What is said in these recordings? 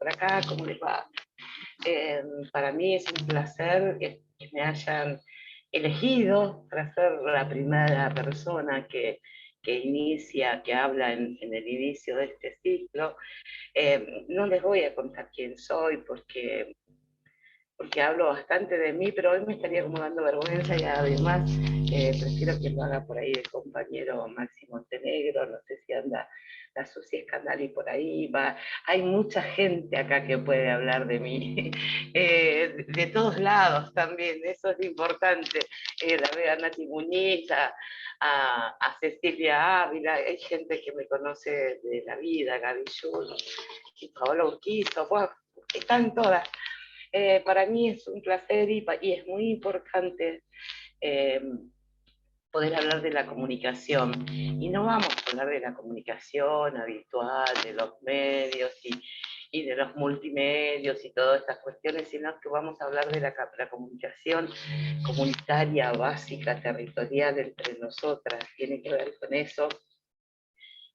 por acá, ¿cómo les va? Para mí es un placer que me hayan elegido para ser la primera persona que inicia, que habla en el inicio de este ciclo. No les voy a contar quién soy porque hablo bastante de mí, pero hoy me estaría como dando vergüenza y además prefiero que lo haga por ahí el compañero Maxi Montenegro, no sé si anda la Susi Escandali por ahí, va. Hay mucha gente acá que puede hablar de mí, de todos lados también, eso es importante, la veo a Nati Muñiz, a Cecilia Ávila, hay gente que me conoce de la vida, Gaby Yul, y Paola Urquizo, bueno, están todas. Para mí es un placer y es muy importante eh, poder hablar de la comunicación. Y no vamos a hablar de la comunicación habitual, de los medios y de los multimedios y todas estas cuestiones, sino que vamos a hablar de la comunicación comunitaria, básica, territorial entre nosotras. Tiene que ver con eso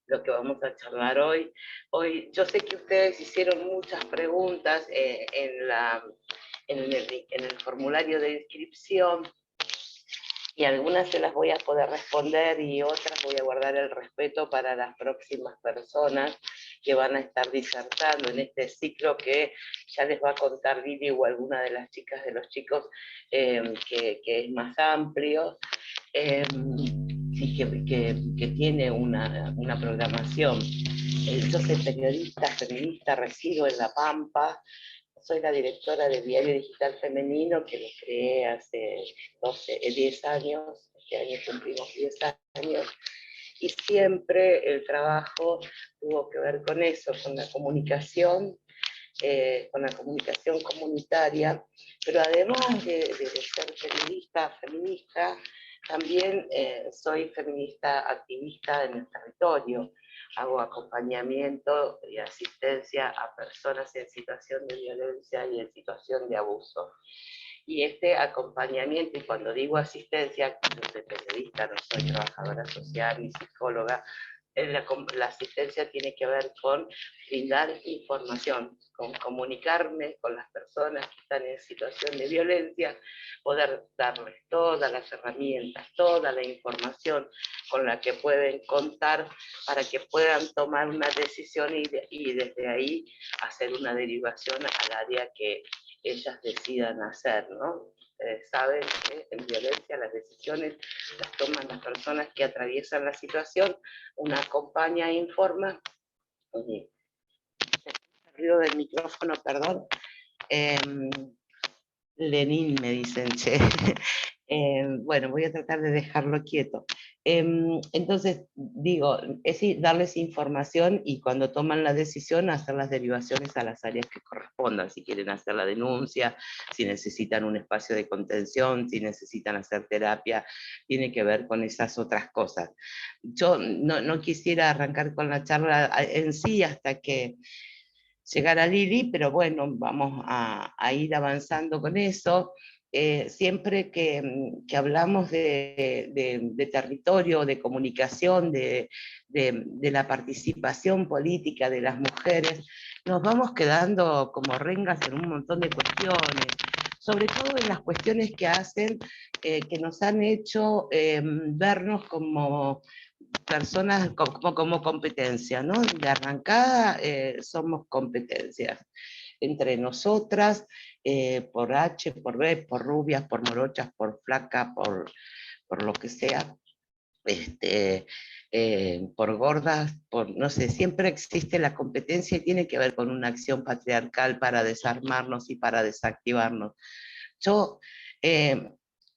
lo que vamos a charlar hoy. Hoy yo sé que ustedes hicieron muchas preguntas en el formulario de inscripción y algunas se las voy a poder responder y otras voy a guardar el respeto para las próximas personas que van a estar disertando en este ciclo que ya les va a contar Lili o alguna de las chicas de los chicos, que es más amplio. Sí, que tiene una programación. Yo soy periodista, feminista, resido en La Pampa, soy la directora del Diario Digital Femenino, que lo creé hace 10 años, este año cumplimos 10 años, y siempre el trabajo tuvo que ver con eso, con la comunicación comunitaria, pero además de ser periodista, feminista, también soy feminista activista en el territorio. Hago acompañamiento y asistencia a personas en situación de violencia y en situación de abuso. Y este acompañamiento, y cuando digo asistencia, yo soy periodista, no soy trabajadora social ni psicóloga, la asistencia tiene que ver con brindar información, con comunicarme con las personas que están en situación de violencia, poder darles todas las herramientas, toda la información con la que pueden contar para que puedan tomar una decisión y desde ahí hacer una derivación al área que ellas decidan hacer, ¿no? Saben que en violencia las decisiones las toman las personas que atraviesan la situación, una acompaña e informa. Oye, el ruido del micrófono, perdón. Lenin me dicen, che. Bueno, voy a tratar de dejarlo quieto. Entonces, digo, es darles información y cuando toman la decisión, hacer las derivaciones a las áreas que correspondan, si quieren hacer la denuncia, si necesitan un espacio de contención, si necesitan hacer terapia, tiene que ver con esas otras cosas. Yo no quisiera arrancar con la charla en sí hasta que llegara Lili, pero bueno, vamos a ir avanzando con eso. Siempre que hablamos de territorio, de comunicación, de la participación política de las mujeres, nos vamos quedando como rengas en un montón de cuestiones, sobre todo en las cuestiones que hacen, que nos han hecho vernos como personas como competencia, ¿no? De arrancada somos competencias entre nosotras, por H, por B, por rubias, por morochas, por flaca, por lo que sea, por gordas, no sé, siempre existe la competencia y tiene que ver con una acción patriarcal para desarmarnos y para desactivarnos. Yo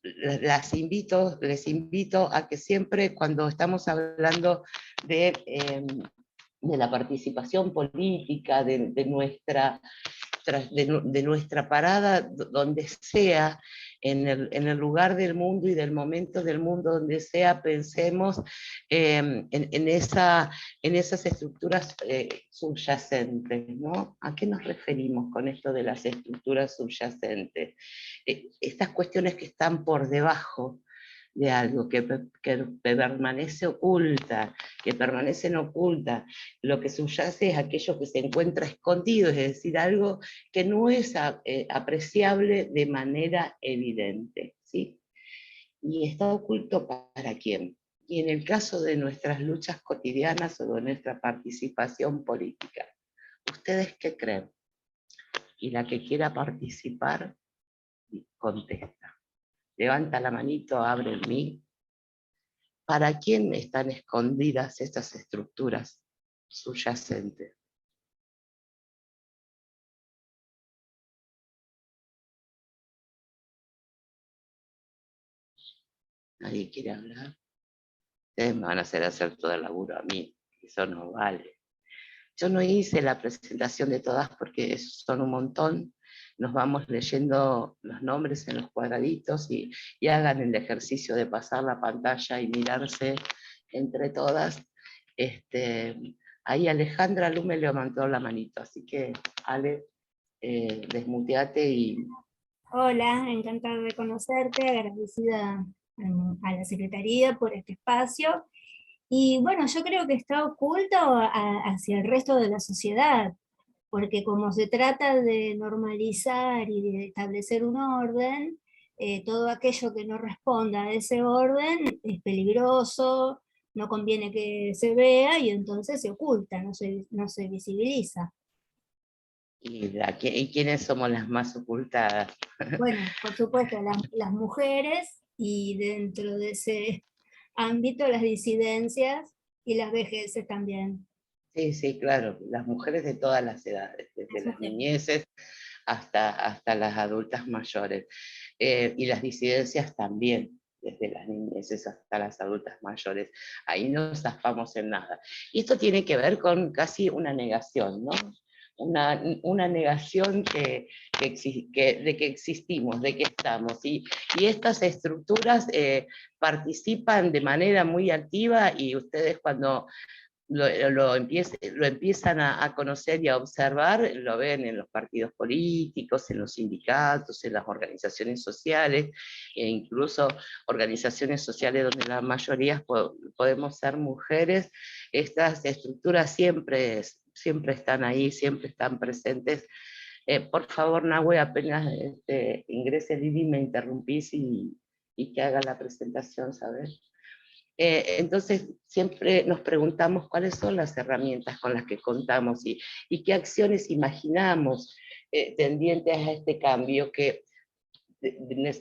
les invito a que siempre cuando estamos hablando de la participación política, de nuestra parada, donde sea, en el lugar del mundo y del momento del mundo donde sea, pensemos en esas estructuras subyacentes, ¿no? ¿A qué nos referimos con esto de las estructuras subyacentes? Estas cuestiones que están por debajo de algo que permanece oculta, que permanecen ocultas. Lo que subyace es aquello que se encuentra escondido, es decir, algo que no es apreciable de manera evidente, ¿sí? ¿Y está oculto para quién? Y en el caso de nuestras luchas cotidianas o de nuestra participación política, ¿ustedes qué creen? Y la que quiera participar, contesta. Levanta la manito, abre el mic. ¿Para quién están escondidas estas estructuras subyacentes? ¿Nadie quiere hablar? Ustedes me van a hacer todo el laburo a mí. Eso no vale. Yo no hice la presentación de todas porque son un montón. Nos vamos leyendo los nombres en los cuadraditos y hagan el ejercicio de pasar la pantalla y mirarse entre todas. Ahí Alejandra Lume levantó la manito, así que Ale, desmuteate y... Hola, encantada de conocerte, agradecida a la Secretaría por este espacio. Y bueno, yo creo que está oculto hacia el resto de la sociedad, porque como se trata de normalizar y de establecer un orden, todo aquello que no responda a ese orden es peligroso, no conviene que se vea y entonces se oculta, no se visibiliza. ¿Y quiénes somos las más ocultadas? Bueno, por supuesto, las mujeres y dentro de ese ámbito las disidencias y las vejeces también. Sí, sí, claro, las mujeres de todas las edades, desde Eso las sí. niñeces hasta las adultas mayores. Y las disidencias también, desde las niñeces hasta las adultas mayores. Ahí no zafamos en nada. Y esto tiene que ver con casi una negación, ¿no? Una negación de que existimos, de que estamos. Y estas estructuras participan de manera muy activa y ustedes cuando lo empiezan a conocer y a observar, lo ven en los partidos políticos, en los sindicatos, en las organizaciones sociales, e incluso organizaciones sociales donde la mayoría podemos ser mujeres. Estas estructuras siempre están ahí, siempre están presentes. Por favor, Nahue, apenas ingrese Lili, me interrumpís y que haga la presentación, ¿sabes? Entonces, siempre nos preguntamos cuáles son las herramientas con las que contamos y qué acciones imaginamos tendientes a este cambio que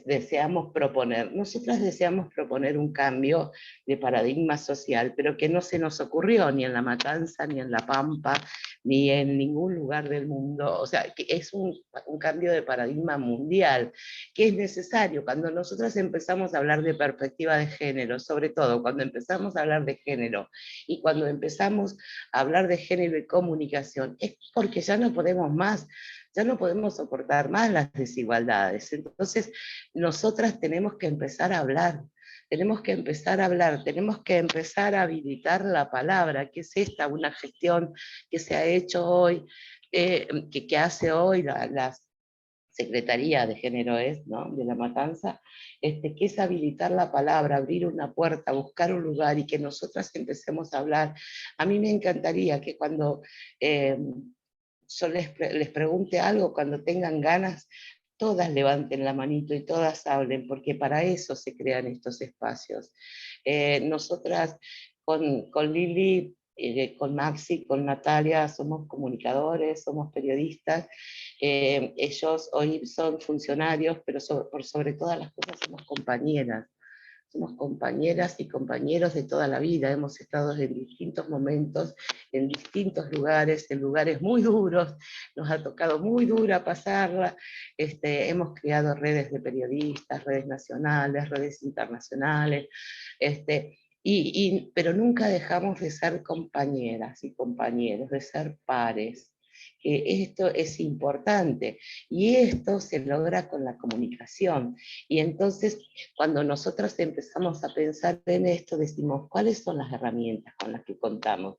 deseamos proponer. Nosotras deseamos proponer un cambio de paradigma social, pero que no se nos ocurrió ni en La Matanza, ni en La Pampa, ni en ningún lugar del mundo. O sea, que es un cambio de paradigma mundial, que es necesario. Cuando nosotras empezamos a hablar de perspectiva de género, sobre todo cuando empezamos a hablar de género y cuando empezamos a hablar de género y comunicación, es porque ya no podemos más. Ya no podemos soportar más las desigualdades. Entonces, nosotras tenemos que empezar a hablar, tenemos que empezar a hablar, tenemos que empezar a habilitar la palabra, que es esta, una gestión que se ha hecho hoy, que hace hoy la Secretaría de Género ¿no? De La Matanza, que es habilitar la palabra, abrir una puerta, buscar un lugar y que nosotras empecemos a hablar. A mí me encantaría que cuando yo les pregunte algo, cuando tengan ganas, todas levanten la manito y todas hablen, porque para eso se crean estos espacios. Nosotras con Lili, con Maxi, con Natalia, somos comunicadores, somos periodistas, ellos hoy son funcionarios, pero por sobre todas las cosas somos compañeras y compañeros de toda la vida, hemos estado en distintos momentos, en distintos lugares, en lugares muy duros, nos ha tocado muy dura pasarla, hemos creado redes de periodistas, redes nacionales, redes internacionales, pero nunca dejamos de ser compañeras y compañeros, de ser pares. Esto es importante y esto se logra con la comunicación. Y entonces, cuando nosotros empezamos a pensar en esto, decimos, ¿cuáles son las herramientas con las que contamos?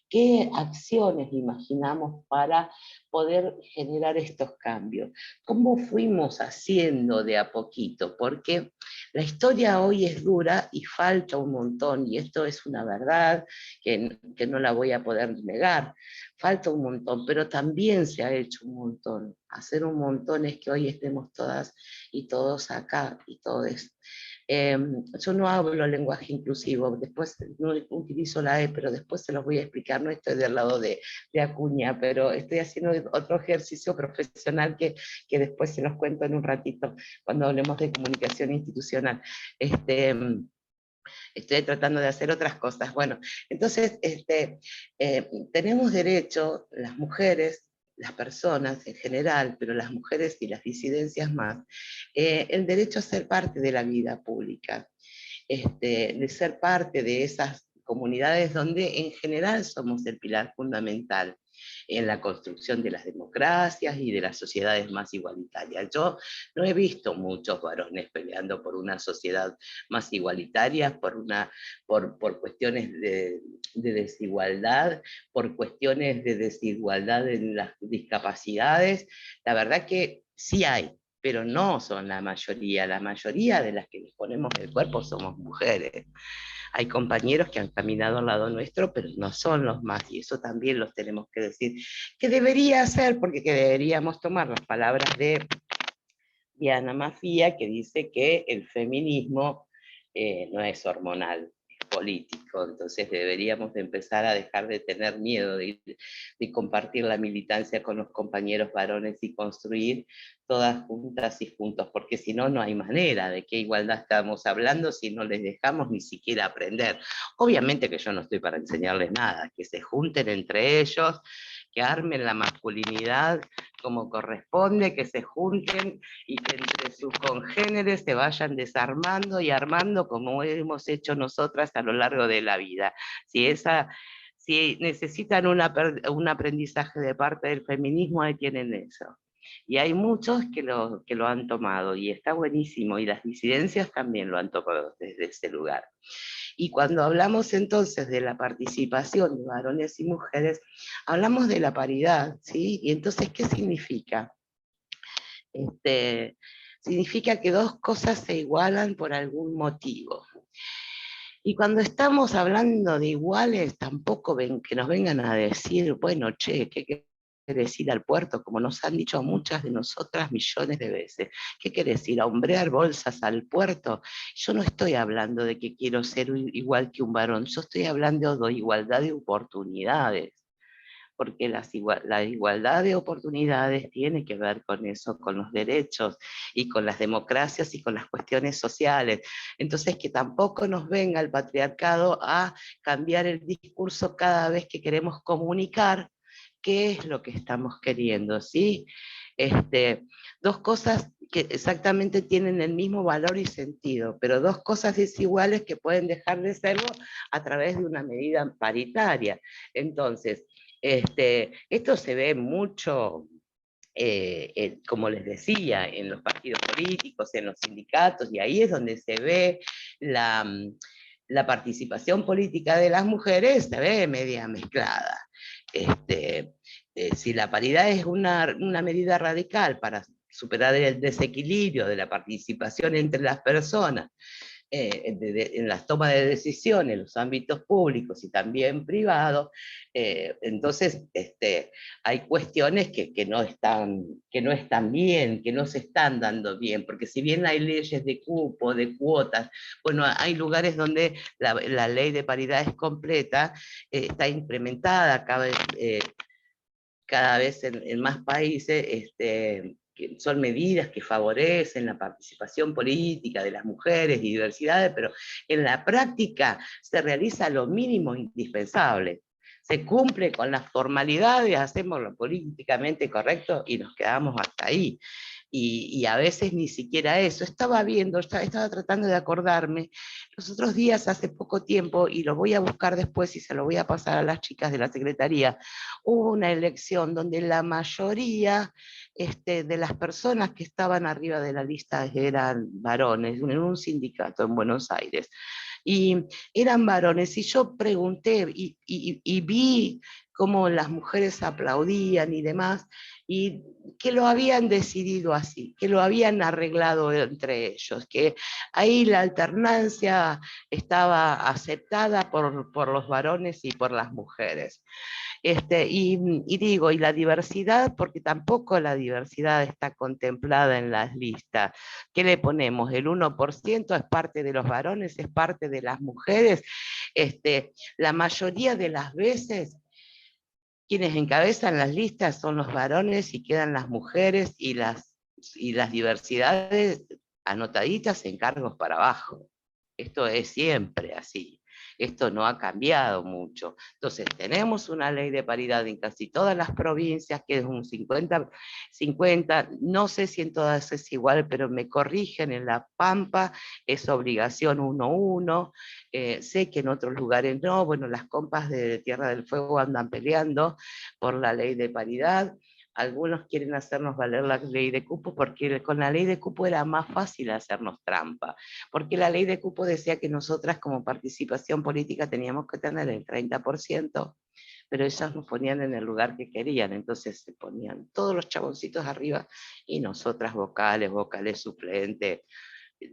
¿Qué acciones imaginamos para poder generar estos cambios? ¿Cómo fuimos haciendo de a poquito? Porque La historia hoy es dura y falta un montón, y esto es una verdad que no la voy a poder negar. Falta un montón, pero también se ha hecho un montón. Hacer un montón es que hoy estemos todas y todos acá y todos. Yo no hablo lenguaje inclusivo, después no utilizo la E, pero después se los voy a explicar, no estoy del lado de Acuña, pero estoy haciendo otro ejercicio profesional que después se los cuento en un ratito, cuando hablemos de comunicación institucional. Estoy tratando de hacer otras cosas. Bueno, entonces tenemos derecho, las mujeres, las personas en general, pero las mujeres y las disidencias más, el derecho a ser parte de la vida pública, de ser parte de esas comunidades donde en general somos el pilar fundamental en la construcción de las democracias y de las sociedades más igualitarias. Yo no he visto muchos varones peleando por una sociedad más igualitaria, por cuestiones de desigualdad, por cuestiones de desigualdad en las discapacidades. La verdad que sí hay, pero no son la mayoría de las que disponemos del cuerpo somos mujeres. Hay compañeros que han caminado al lado nuestro, pero no son los más, y eso también los tenemos que decir, que debería ser, porque que deberíamos tomar las palabras de Diana Mafia, que dice que el feminismo no es hormonal, es político, entonces deberíamos de empezar a dejar de tener miedo de compartir la militancia con los compañeros varones y construir todas juntas y juntos, porque si no, no hay manera de qué igualdad estamos hablando si no les dejamos ni siquiera aprender. Obviamente que yo no estoy para enseñarles nada, que se junten entre ellos, que armen la masculinidad como corresponde, que se junten y que entre sus congéneres se vayan desarmando y armando como hemos hecho nosotras a lo largo de la vida. Si necesitan un aprendizaje de parte del feminismo, ahí tienen eso. Y hay muchos que lo han tomado, y está buenísimo, y las disidencias también lo han tomado desde ese lugar. Y cuando hablamos entonces de la participación de varones y mujeres, hablamos de la paridad, ¿sí? Y entonces, ¿qué significa? Significa que dos cosas se igualan por algún motivo. Y cuando estamos hablando de iguales, tampoco que nos vengan a decir, bueno, che, ¿qué querés ir al puerto? Como nos han dicho muchas de nosotras millones de veces. ¿Qué querés ir a hombrear bolsas al puerto? Yo no estoy hablando de que quiero ser igual que un varón, yo estoy hablando de igualdad de oportunidades, porque la igualdad de oportunidades tiene que ver con eso, con los derechos y con las democracias y con las cuestiones sociales. Entonces, que tampoco nos venga el patriarcado a cambiar el discurso cada vez que queremos comunicar qué es lo que estamos queriendo, ¿sí? Dos cosas que exactamente tienen el mismo valor y sentido, pero dos cosas desiguales que pueden dejar de serlo a través de una medida paritaria. Entonces, esto se ve mucho, como les decía, en los partidos políticos, en los sindicatos, y ahí es donde se ve la participación política de las mujeres, se ve media mezclada. Si la paridad es una medida radical para superar el desequilibrio de la participación entre las personas, en las tomas de decisiones, en los ámbitos públicos y también privados, entonces hay cuestiones que no están bien, que no se están dando bien, porque si bien hay leyes de cupo, de cuotas, bueno, hay lugares donde la ley de paridad es completa, está implementada cada vez en más países, que son medidas que favorecen la participación política de las mujeres y diversidades, pero en la práctica se realiza lo mínimo indispensable. Se cumple con las formalidades, hacemos lo políticamente correcto y nos quedamos hasta ahí. Y a veces ni siquiera eso. Estaba tratando de acordarme, los otros días, hace poco tiempo, y lo voy a buscar después y se lo voy a pasar a las chicas de la Secretaría, hubo una elección donde la mayoría de las personas que estaban arriba de la lista eran varones, en un sindicato en Buenos Aires. Y eran varones, y yo pregunté y vi cómo las mujeres aplaudían y demás, y que lo habían decidido así, que lo habían arreglado entre ellos, que ahí la alternancia estaba aceptada por los varones y por las mujeres. Y digo, y la diversidad, porque tampoco la diversidad está contemplada en las listas. ¿Qué le ponemos? ¿El 1% es parte de los varones, es parte de las mujeres? La mayoría de las veces quienes encabezan las listas son los varones y quedan las mujeres y las diversidades anotaditas en cargos para abajo. Esto es siempre así. Esto no ha cambiado mucho. Entonces, tenemos una ley de paridad en casi todas las provincias, que es un 50-50, no sé si en todas es igual, pero me corrigen, en La Pampa es obligación 1-1, sé que en otros lugares no, bueno, las compas de Tierra del Fuego andan peleando por la ley de paridad. Algunos quieren hacernos valer la ley de cupo porque con la ley de cupo era más fácil hacernos trampa, porque la ley de cupo decía que nosotras como participación política teníamos que tener el 30%, pero ellas nos ponían en el lugar que querían, entonces se ponían todos los chaboncitos arriba y nosotras vocales suplentes,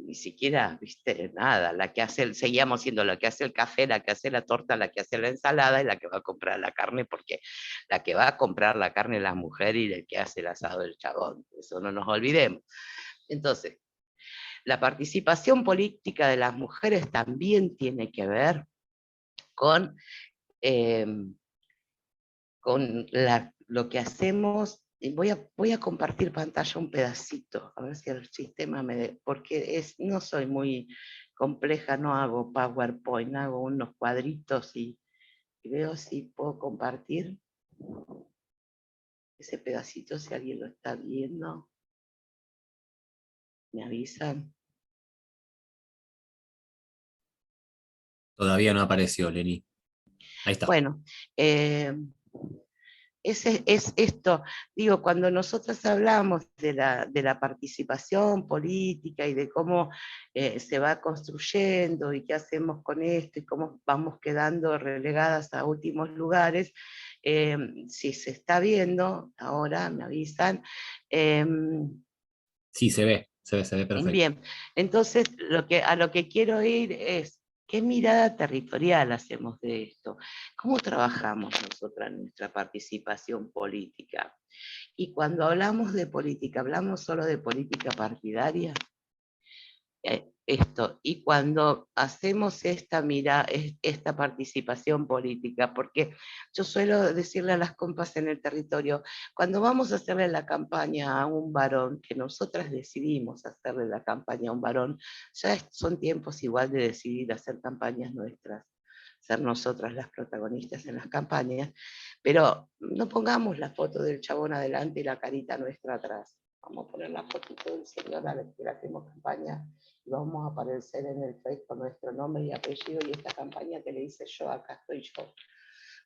ni siquiera, viste, nada, la que hace, seguíamos siendo la que hace el café, la que hace la torta, la que hace la ensalada y la que va a comprar la carne, porque la que va a comprar la carne es la mujer y el que hace el asado el chabón, eso no nos olvidemos. Entonces, la participación política de las mujeres también tiene que ver con, eh, con lo que hacemos. Y voy a compartir pantalla un pedacito, a ver si el sistema porque no soy muy compleja, no hago PowerPoint, hago unos cuadritos y veo si puedo compartir ese pedacito, si alguien lo está viendo, me avisan. Todavía no apareció, Leni. Ahí está. Bueno, es esto, digo, cuando nosotros hablamos de la participación política y de cómo se va construyendo y qué hacemos con esto y cómo vamos quedando relegadas a últimos lugares, si se está viendo, ahora me avisan. Sí, se ve perfecto. Bien, entonces a lo que quiero ir es, ¿qué mirada territorial hacemos de esto? ¿Cómo trabajamos nosotras nuestra participación política? Y cuando hablamos de política, ¿hablamos solo de política partidaria? Y cuando hacemos esta participación política, porque yo suelo decirle a las compas en el territorio, cuando vamos a hacerle la campaña a un varón, que nosotras decidimos hacerle la campaña a un varón, ya son tiempos igual de decidir hacer campañas nuestras, ser nosotras las protagonistas en las campañas, pero no pongamos la foto del chabón adelante y la carita nuestra atrás. Vamos a poner la fotito del señor a la que le hacemos campaña y vamos a aparecer en el Facebook con nuestro nombre y apellido y esta campaña que le hice yo, acá estoy yo.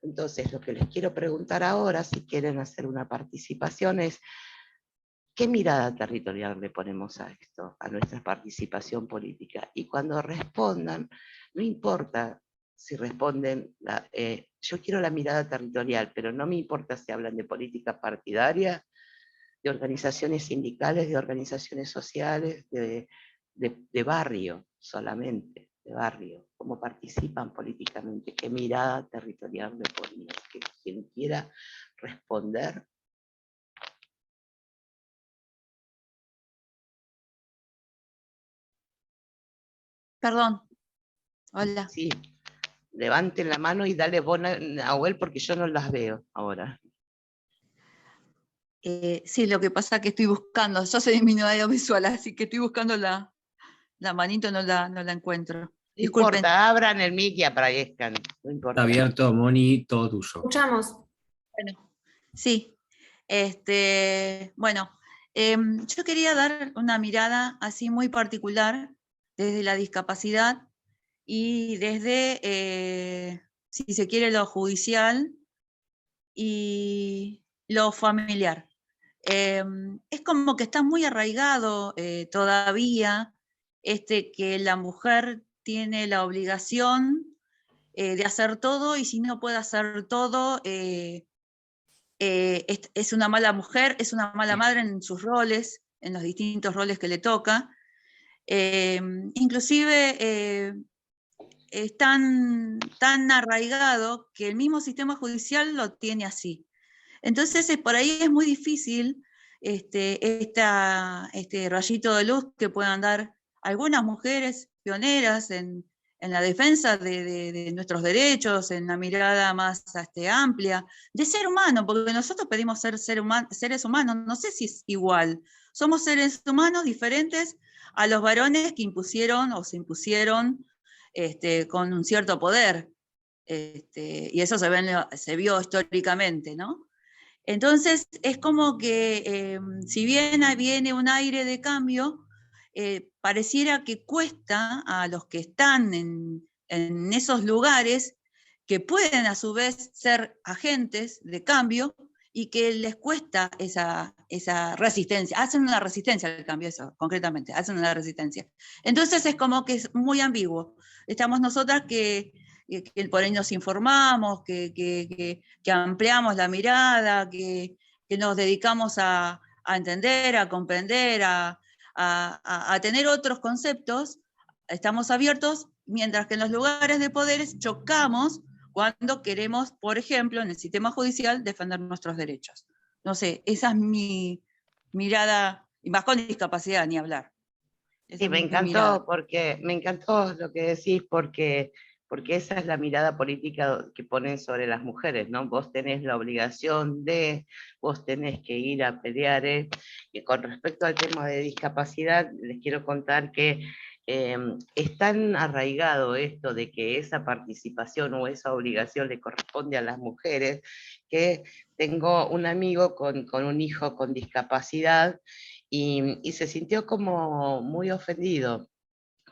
Entonces, lo que les quiero preguntar ahora, si quieren hacer una participación, es ¿qué mirada territorial le ponemos a esto, a nuestra participación política? Y cuando respondan, no importa si responden, yo quiero la mirada territorial, pero no me importa si hablan de política partidaria, de organizaciones sindicales, de organizaciones sociales, de barrio solamente, de barrio, cómo participan políticamente, qué mirada territorial le ponemos, que quien quiera responder. Perdón, hola. Sí, levanten la mano y dale vos, Nahuel, porque yo no las veo ahora. Sí, lo que pasa es que estoy buscando, yo soy de visual, así que estoy buscando la manito, no la encuentro. No Disculpen. importa, abran el mic y aparezcan, no importa. Está abierto, Moni, todo tuyo. Escuchamos. Bueno, sí. Bueno, yo quería dar una mirada así muy particular desde la discapacidad y desde, si se quiere, lo judicial y lo familiar. Es como que está muy arraigado todavía que la mujer tiene la obligación de hacer todo y si no puede hacer todo, es una mala mujer, es una mala madre en sus roles, en los distintos roles que le toca. Inclusive es tan arraigado que el mismo sistema judicial lo tiene así. Entonces, por ahí es muy difícil este rayito de luz que puedan dar algunas mujeres pioneras en la defensa de nuestros derechos, en la mirada más amplia, de ser humano, porque nosotros pedimos ser seres humanos, no sé si es igual. Somos seres humanos diferentes a los varones que impusieron o se impusieron con un cierto poder. Y eso se vio históricamente, ¿no? Entonces, es como que si bien viene un aire de cambio, pareciera que cuesta a los que están en esos lugares, que pueden a su vez ser agentes de cambio, y que les cuesta esa resistencia. Hacen una resistencia al cambio, eso, concretamente, hacen una resistencia. Entonces es como que es muy ambiguo. Estamos nosotras que por ahí nos informamos, que ampliamos la mirada, que nos dedicamos a entender, a comprender, a tener otros conceptos, estamos abiertos, mientras que en los lugares de poderes chocamos cuando queremos, por ejemplo, en el sistema judicial, defender nuestros derechos. No sé, esa es mi mirada, y más con discapacidad, ni hablar. Sí, me encantó, porque me encantó lo que decís, porque esa es la mirada política que ponen sobre las mujeres, ¿no? Vos tenés la obligación vos tenés que ir a pelear. Y con respecto al tema de discapacidad, les quiero contar que es tan arraigado esto de que esa participación o esa obligación le corresponde a las mujeres, que tengo un amigo con un hijo con discapacidad, y se sintió como muy ofendido,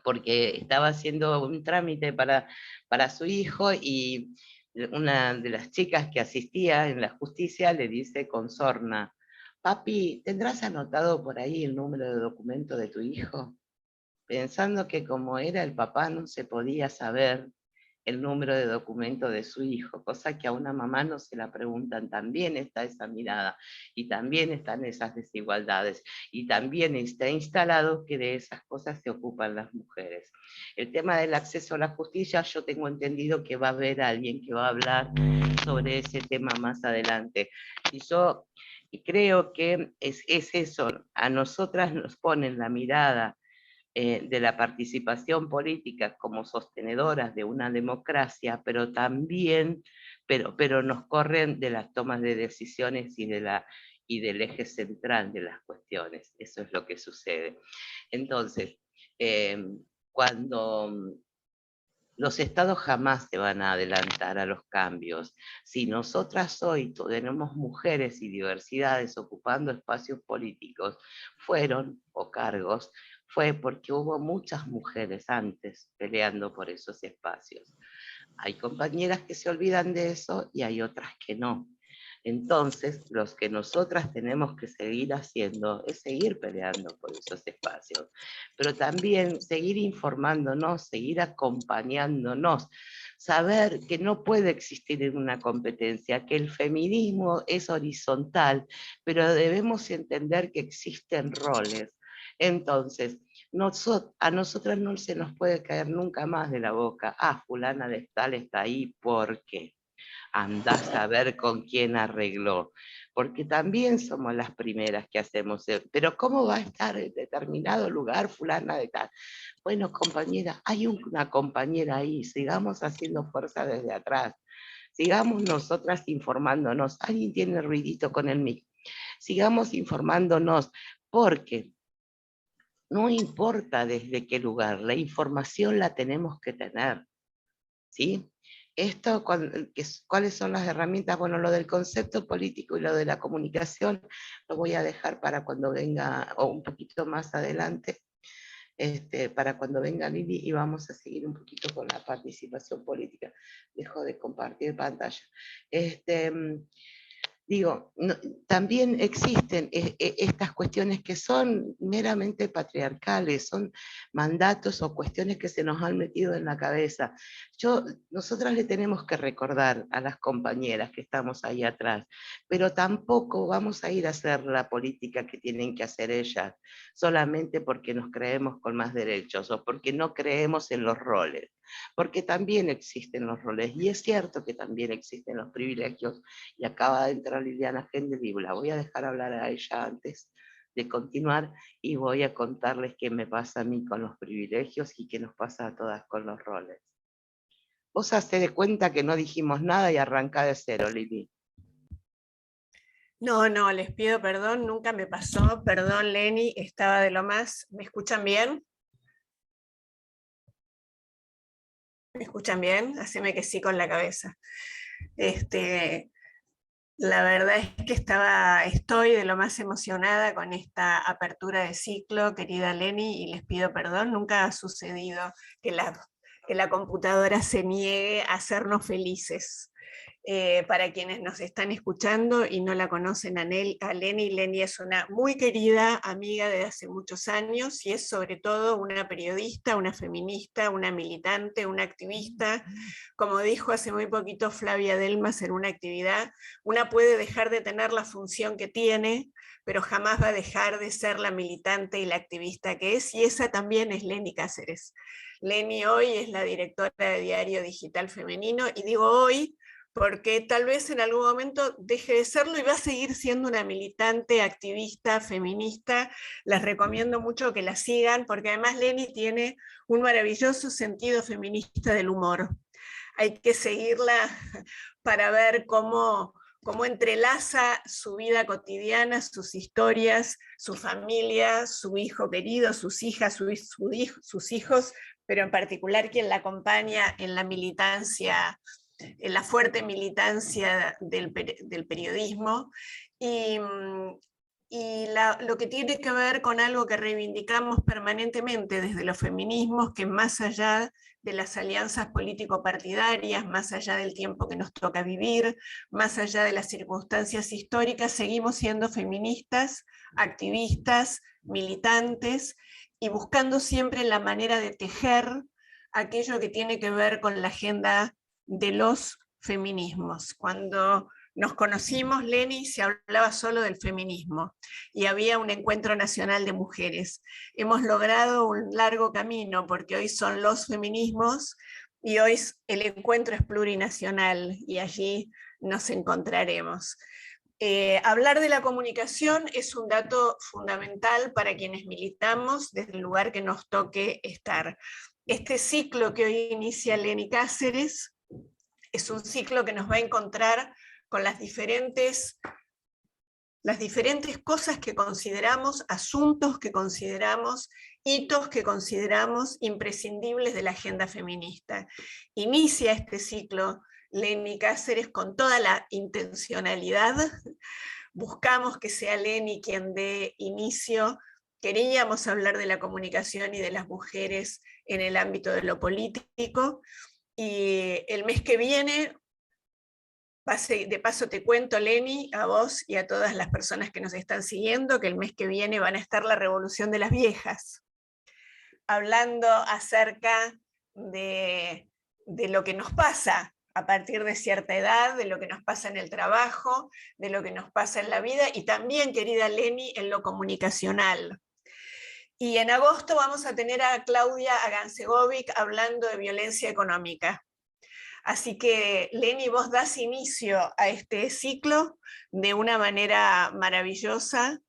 porque estaba haciendo un trámite para su hijo, y una de las chicas que asistía en la justicia le dice con sorna: papi, ¿tendrás anotado por ahí el número de documento de tu hijo? Pensando que como era el papá no se podía saber el número de documento de su hijo, cosa que a una mamá no se la preguntan. También está esa mirada, y también están esas desigualdades, y también está instalado que de esas cosas se ocupan las mujeres. El tema del acceso a la justicia, yo tengo entendido que va a haber alguien que va a hablar sobre ese tema más adelante, y yo creo que es eso, a nosotras nos ponen la mirada de la participación política como sostenedoras de una democracia, pero también, pero nos corren de las tomas de decisiones y del eje central de las cuestiones. Eso es lo que sucede. Entonces, cuando los estados jamás se van a adelantar a los cambios. Si nosotras hoy tenemos mujeres y diversidades ocupando espacios políticos, o cargos, fue porque hubo muchas mujeres antes peleando por esos espacios. Hay compañeras que se olvidan de eso y hay otras que no. Entonces, los que nosotras tenemos que seguir haciendo es seguir peleando por esos espacios, pero también seguir informándonos, seguir acompañándonos, saber que no puede existir una competencia, que el feminismo es horizontal, pero debemos entender que existen roles. Entonces, a nosotras no se nos puede caer nunca más de la boca: fulana de tal está ahí, ¿por qué? Andás a ver con quién arregló, porque también somos las primeras que hacemos, pero ¿cómo va a estar en determinado lugar fulana de tal? Bueno, compañera, hay una compañera ahí, sigamos haciendo fuerza desde atrás, sigamos nosotras informándonos. Alguien tiene ruidito con el mic. Sigamos informándonos, porque no importa desde qué lugar, la información la tenemos que tener, ¿sí? Esto, ¿cuáles son las herramientas? Bueno, lo del concepto político y lo de la comunicación lo voy a dejar para cuando venga, o un poquito más adelante, para cuando venga Lili, y vamos a seguir un poquito con la participación política. Dejo de compartir pantalla. digo, también existen estas cuestiones que son meramente patriarcales, son mandatos o cuestiones que se nos han metido en la cabeza. Nosotras le tenemos que recordar a las compañeras que estamos ahí atrás, pero tampoco vamos a ir a hacer la política que tienen que hacer ellas, solamente porque nos creemos con más derechos o porque no creemos en los roles, porque también existen los roles, y es cierto que también existen los privilegios, y acaba de entrar Liliana Gendel, la voy a dejar hablar a ella antes de continuar, y voy a contarles qué me pasa a mí con los privilegios y qué nos pasa a todas con los roles. Vos hacé de cuenta que no dijimos nada y arrancá de cero, Lili. No, les pido perdón, nunca me pasó, perdón Leni, estaba de lo más. ¿Me escuchan bien? ¿Me escuchan bien? Haceme que sí con la cabeza. La verdad es que estoy de lo más emocionada con esta apertura de ciclo, querida Leni, y les pido perdón, nunca ha sucedido que la computadora se niegue a hacernos felices. Para quienes nos están escuchando y no la conocen a Leni es una muy querida amiga de hace muchos años y es sobre todo una periodista, una feminista, una militante, una activista. Como dijo hace muy poquito Flavia Delmas en una actividad, una puede dejar de tener la función que tiene, pero jamás va a dejar de ser la militante y la activista que es, y esa también es Leni Cáceres. Leni hoy es la directora de Diario Digital Femenino, y digo hoy porque tal vez en algún momento deje de serlo y va a seguir siendo una militante, activista, feminista. Les recomiendo mucho que la sigan, porque además Leni tiene un maravilloso sentido feminista del humor. Hay que seguirla para ver cómo entrelaza su vida cotidiana, sus historias, su familia, su hijo querido, sus hijas, sus hijos, pero en particular quien la acompaña en la militancia, en la fuerte militancia del periodismo, y lo que tiene que ver con algo que reivindicamos permanentemente desde los feminismos, que más allá de las alianzas político-partidarias, más allá del tiempo que nos toca vivir, más allá de las circunstancias históricas, seguimos siendo feministas, activistas, militantes, y buscando siempre la manera de tejer aquello que tiene que ver con la agenda de los feminismos. Cuando nos conocimos, Leni, se hablaba solo del feminismo y había un encuentro nacional de mujeres. Hemos logrado un largo camino porque hoy son los feminismos y hoy el encuentro es plurinacional y allí nos encontraremos. Hablar de la comunicación es un dato fundamental para quienes militamos desde el lugar que nos toque estar. Este ciclo que hoy inicia Leni Cáceres es un ciclo que nos va a encontrar con las diferentes cosas que consideramos, asuntos que consideramos, hitos que consideramos imprescindibles de la agenda feminista. Inicia este ciclo Leni Cáceres con toda la intencionalidad. Buscamos que sea Leni quien dé inicio. Queríamos hablar de la comunicación y de las mujeres en el ámbito de lo político. Y el mes que viene, de paso te cuento, Leni, a vos y a todas las personas que nos están siguiendo, que el mes que viene van a estar la Revolución de las Viejas, hablando acerca de lo que nos pasa a partir de cierta edad, de lo que nos pasa en el trabajo, de lo que nos pasa en la vida, y también, querida Leni, en lo comunicacional. Y en agosto vamos a tener a Claudia Agancegovic hablando de violencia económica. Así que, Leni, vos das inicio a este ciclo de una manera maravillosa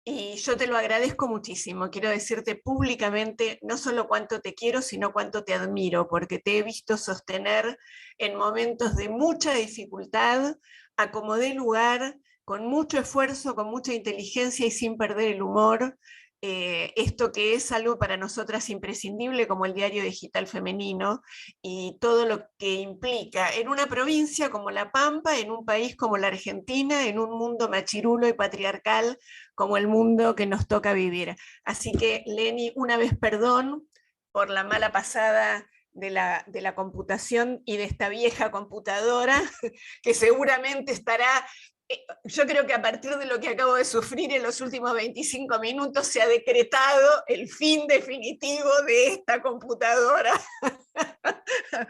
y yo te lo agradezco muchísimo. Quiero decirte públicamente no solo cuánto te quiero, sino cuánto te admiro, porque te he visto sostener en momentos de mucha dificultad, a como dé lugar, con mucho esfuerzo, con mucha inteligencia y sin perder el humor, esto que es algo para nosotras imprescindible como el Diario Digital Femenino y todo lo que implica en una provincia como La Pampa, en un país como la Argentina, en un mundo machirulo y patriarcal como el mundo que nos toca vivir. Así que, Leni, una vez perdón por la mala pasada de la computación y de esta vieja computadora, que seguramente estará, yo creo que a partir de lo que acabo de sufrir en los últimos 25 minutos se ha decretado el fin definitivo de esta computadora.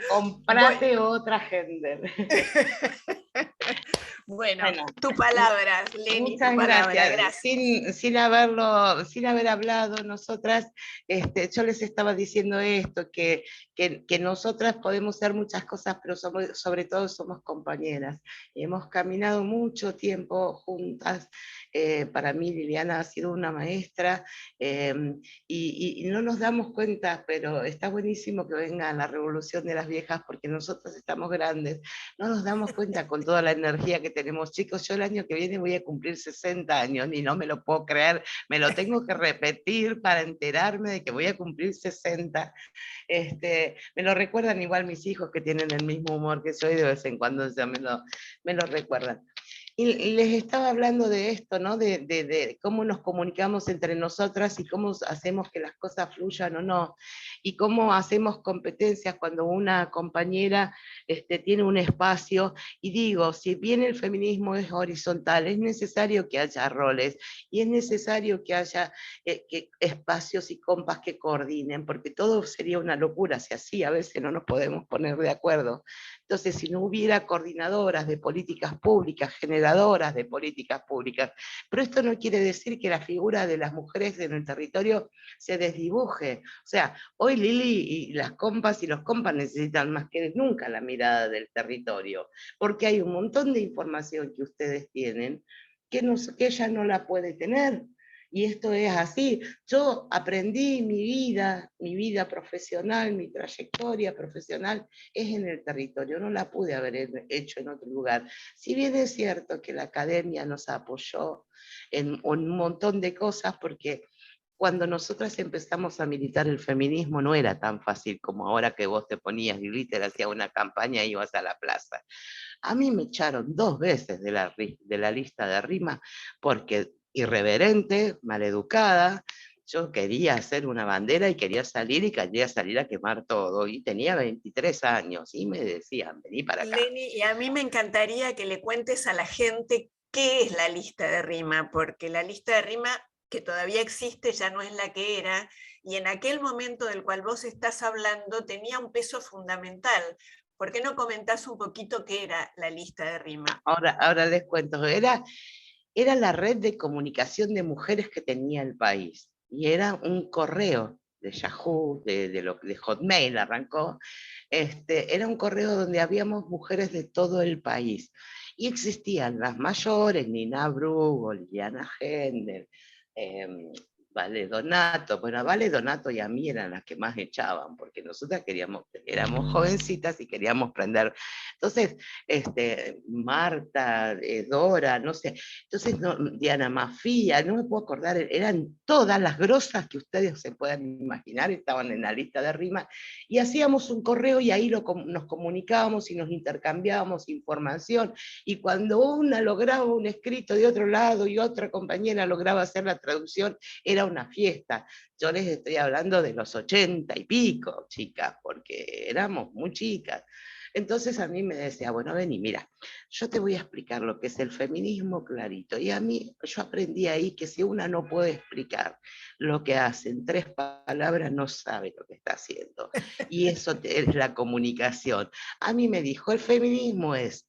Comprate otra Gender. Bueno, Bueno, tu palabra, Leni, muchas tu palabra, gracias. gracias. Sin haber hablado, nosotras, yo les estaba diciendo esto, que nosotras podemos ser muchas cosas, pero sobre todo somos compañeras. Hemos caminado mucho tiempo juntas. Para mí Liliana ha sido una maestra, y no nos damos cuenta, pero está buenísimo que venga la revolución de las viejas, porque nosotros estamos grandes, no nos damos cuenta con toda la energía que tenemos. Chicos, yo el año que viene voy a cumplir 60 años, y no me lo puedo creer, me lo tengo que repetir para enterarme de que voy a cumplir 60. Me lo recuerdan igual mis hijos, que tienen el mismo humor que yo, y de vez en cuando ya me lo recuerdan. Y les estaba hablando de esto, ¿no? De cómo nos comunicamos entre nosotras y cómo hacemos que las cosas fluyan o no, y cómo hacemos competencias cuando una compañera tiene un espacio. Y digo, si bien el feminismo es horizontal, es necesario que haya roles, y es necesario que haya espacios y compas que coordinen, porque todo sería una locura si así a veces no nos podemos poner de acuerdo. Entonces, si no hubiera coordinadoras de políticas públicas, generadoras de políticas públicas, pero esto no quiere decir que la figura de las mujeres en el territorio se desdibuje. O sea, hoy Lili y las compas y los compas necesitan más que nunca la mirada del territorio, porque hay un montón de información que ustedes tienen que ella no la puede tener. Y esto es así. Yo aprendí mi vida profesional, mi trayectoria profesional es en el territorio, no la pude haber hecho en otro lugar. Si bien es cierto que la academia nos apoyó en un montón de cosas, porque cuando nosotras empezamos a militar el feminismo no era tan fácil como ahora, que vos te ponías glitter, hacías una campaña y ibas a la plaza. A mí me echaron 2 veces de la lista de rima, porque irreverente, maleducada, yo quería hacer una bandera y quería salir a quemar todo, y tenía 23 años, y me decían, vení para acá. Leni, y a mí me encantaría que le cuentes a la gente qué es la lista de rima, porque la lista de rima, que todavía existe, ya no es la que era, y en aquel momento del cual vos estás hablando tenía un peso fundamental. ¿Por qué no comentás un poquito qué era la lista de rima? Ahora les cuento, era la red de comunicación de mujeres que tenía el país, y era un correo de Yahoo, de Hotmail arrancó. Era un correo donde habíamos mujeres de todo el país, y existían las mayores, Nina Brugo, Liliana Gender, Vale Donato. Bueno, Vale Donato y a mí eran las que más echaban, porque nosotras éramos jovencitas y queríamos prender. Entonces, Marta, Dora, no sé, entonces Diana Mafía, no me puedo acordar, eran todas las grosas que ustedes se puedan imaginar, estaban en la lista de rima, y hacíamos un correo y ahí nos comunicábamos y nos intercambiábamos información, y cuando una lograba un escrito de otro lado y otra compañera lograba hacer la traducción, era una fiesta. Yo les estoy hablando de los 80 y pico, chicas, porque éramos muy chicas. Entonces a mí me decía, bueno, vení, mira, yo te voy a explicar lo que es el feminismo clarito. Y a mí, yo aprendí ahí que si una no puede explicar lo que hace en 3 palabras, no sabe lo que está haciendo. Y eso es la comunicación. A mí me dijo, el feminismo es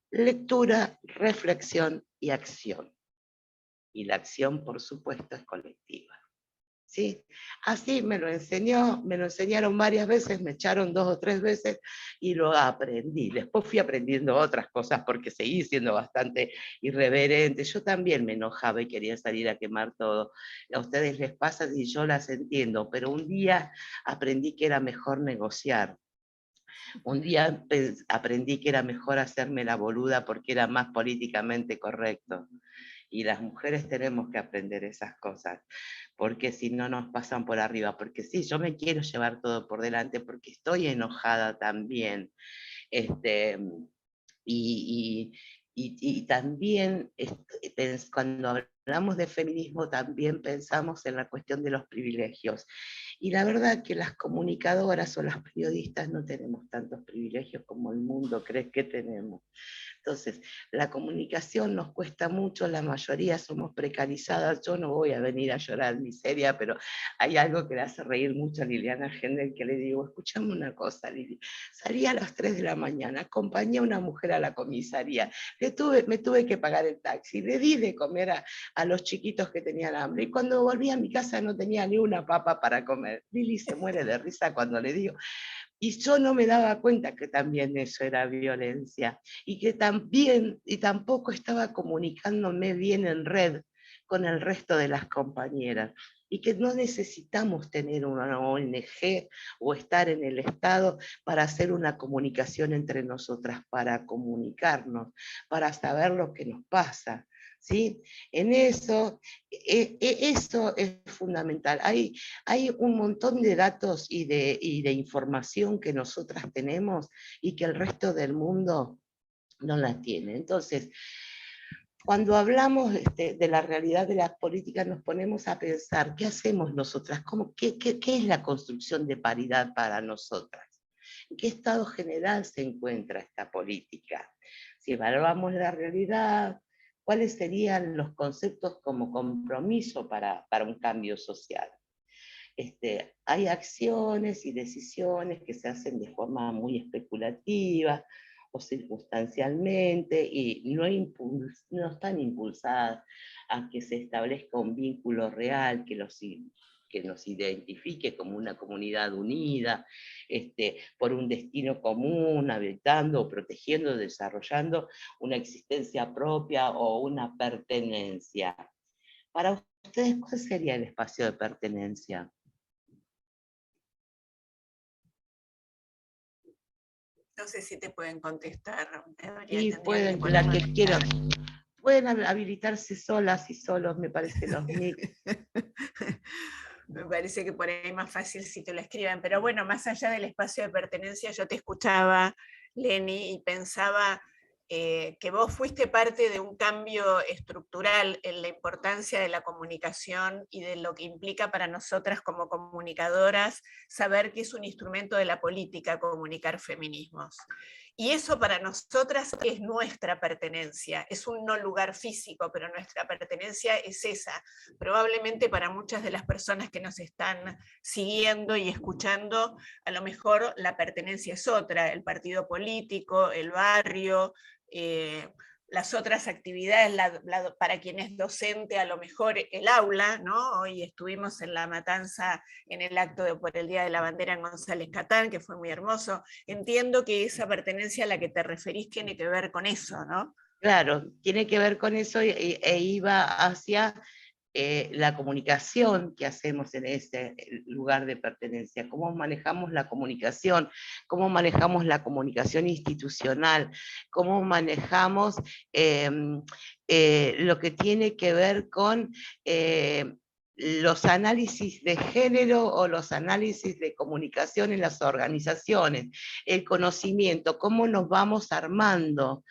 lectura, reflexión y acción. Y la acción, por supuesto, es colectiva. ¿Sí? Así me lo enseñaron varias veces, me echaron 2 o 3 veces y lo aprendí. Después fui aprendiendo otras cosas porque seguí siendo bastante irreverente. Yo también me enojaba y quería salir a quemar todo. A ustedes les pasa y yo las entiendo, pero un día aprendí que era mejor negociar. Un día aprendí que era mejor hacerme la boluda porque era más políticamente correcto. Y las mujeres tenemos que aprender esas cosas, porque si no nos pasan por arriba, porque sí, yo me quiero llevar todo por delante, porque estoy enojada también, y también cuando hablamos de feminismo también pensamos en la cuestión de los privilegios. Y la verdad que las comunicadoras o las periodistas no tenemos tantos privilegios como el mundo cree que tenemos. Entonces, la comunicación nos cuesta mucho, la mayoría somos precarizadas. Yo no voy a venir a llorar miseria, pero hay algo que le hace reír mucho a Liliana Gendel, que le digo, escuchame una cosa, Lili, salí a las 3 de la mañana, acompañé a una mujer a la comisaría, me tuve que pagar el taxi, le di de comer a los chiquitos que tenían hambre, y cuando volví a mi casa no tenía ni una papa para comer. Lili se muere de risa cuando le digo, y yo no me daba cuenta que también eso era violencia, y que también, y tampoco estaba comunicándome bien en red con el resto de las compañeras, y que no necesitamos tener una ONG o estar en el Estado para hacer una comunicación entre nosotras, para comunicarnos, para saber lo que nos pasa. ¿Sí? En eso, eso es fundamental. Hay un montón de datos y de información que nosotras tenemos y que el resto del mundo no la tiene. Entonces, cuando hablamos de la realidad de las políticas, nos ponemos a pensar, ¿qué hacemos nosotras? ¿Qué es la construcción de paridad para nosotras? ¿En qué estado general se encuentra esta política? Si evaluamos la realidad, ¿cuáles serían los conceptos como compromiso para un cambio social? Hay acciones y decisiones que se hacen de forma muy especulativa o circunstancialmente y no están impulsadas a que se establezca un vínculo real que nos identifique como una comunidad unida, por un destino común, habitando, protegiendo, desarrollando una existencia propia o una pertenencia. Para ustedes, ¿cuál sería el espacio de pertenencia? No sé si te pueden contestar. Sí, pueden, la que quieran. Pueden habilitarse solas y solos, me parece, los mic. Me parece que por ahí es más fácil si te lo escriben, pero bueno, más allá del espacio de pertenencia, yo te escuchaba, Leni, y pensaba que vos fuiste parte de un cambio estructural en la importancia de la comunicación y de lo que implica para nosotras como comunicadoras saber que es un instrumento de la política comunicar feminismos. Y eso para nosotras es nuestra pertenencia, es un no lugar físico, pero nuestra pertenencia es esa. Probablemente para muchas de las personas que nos están siguiendo y escuchando, a lo mejor la pertenencia es otra, el partido político, el barrio, las otras actividades, para quien es docente, a lo mejor el aula, ¿no? Hoy estuvimos en la matanza, en el acto por el Día de la Bandera en González Catán, que fue muy hermoso. Entiendo que esa pertenencia a la que te referís tiene que ver con eso, ¿no? Claro, tiene que ver con eso e iba hacia la comunicación que hacemos en ese lugar de pertenencia, cómo manejamos la comunicación institucional, cómo manejamos lo que tiene que ver con los análisis de género o los análisis de comunicación en las organizaciones, el conocimiento, cómo nos vamos armando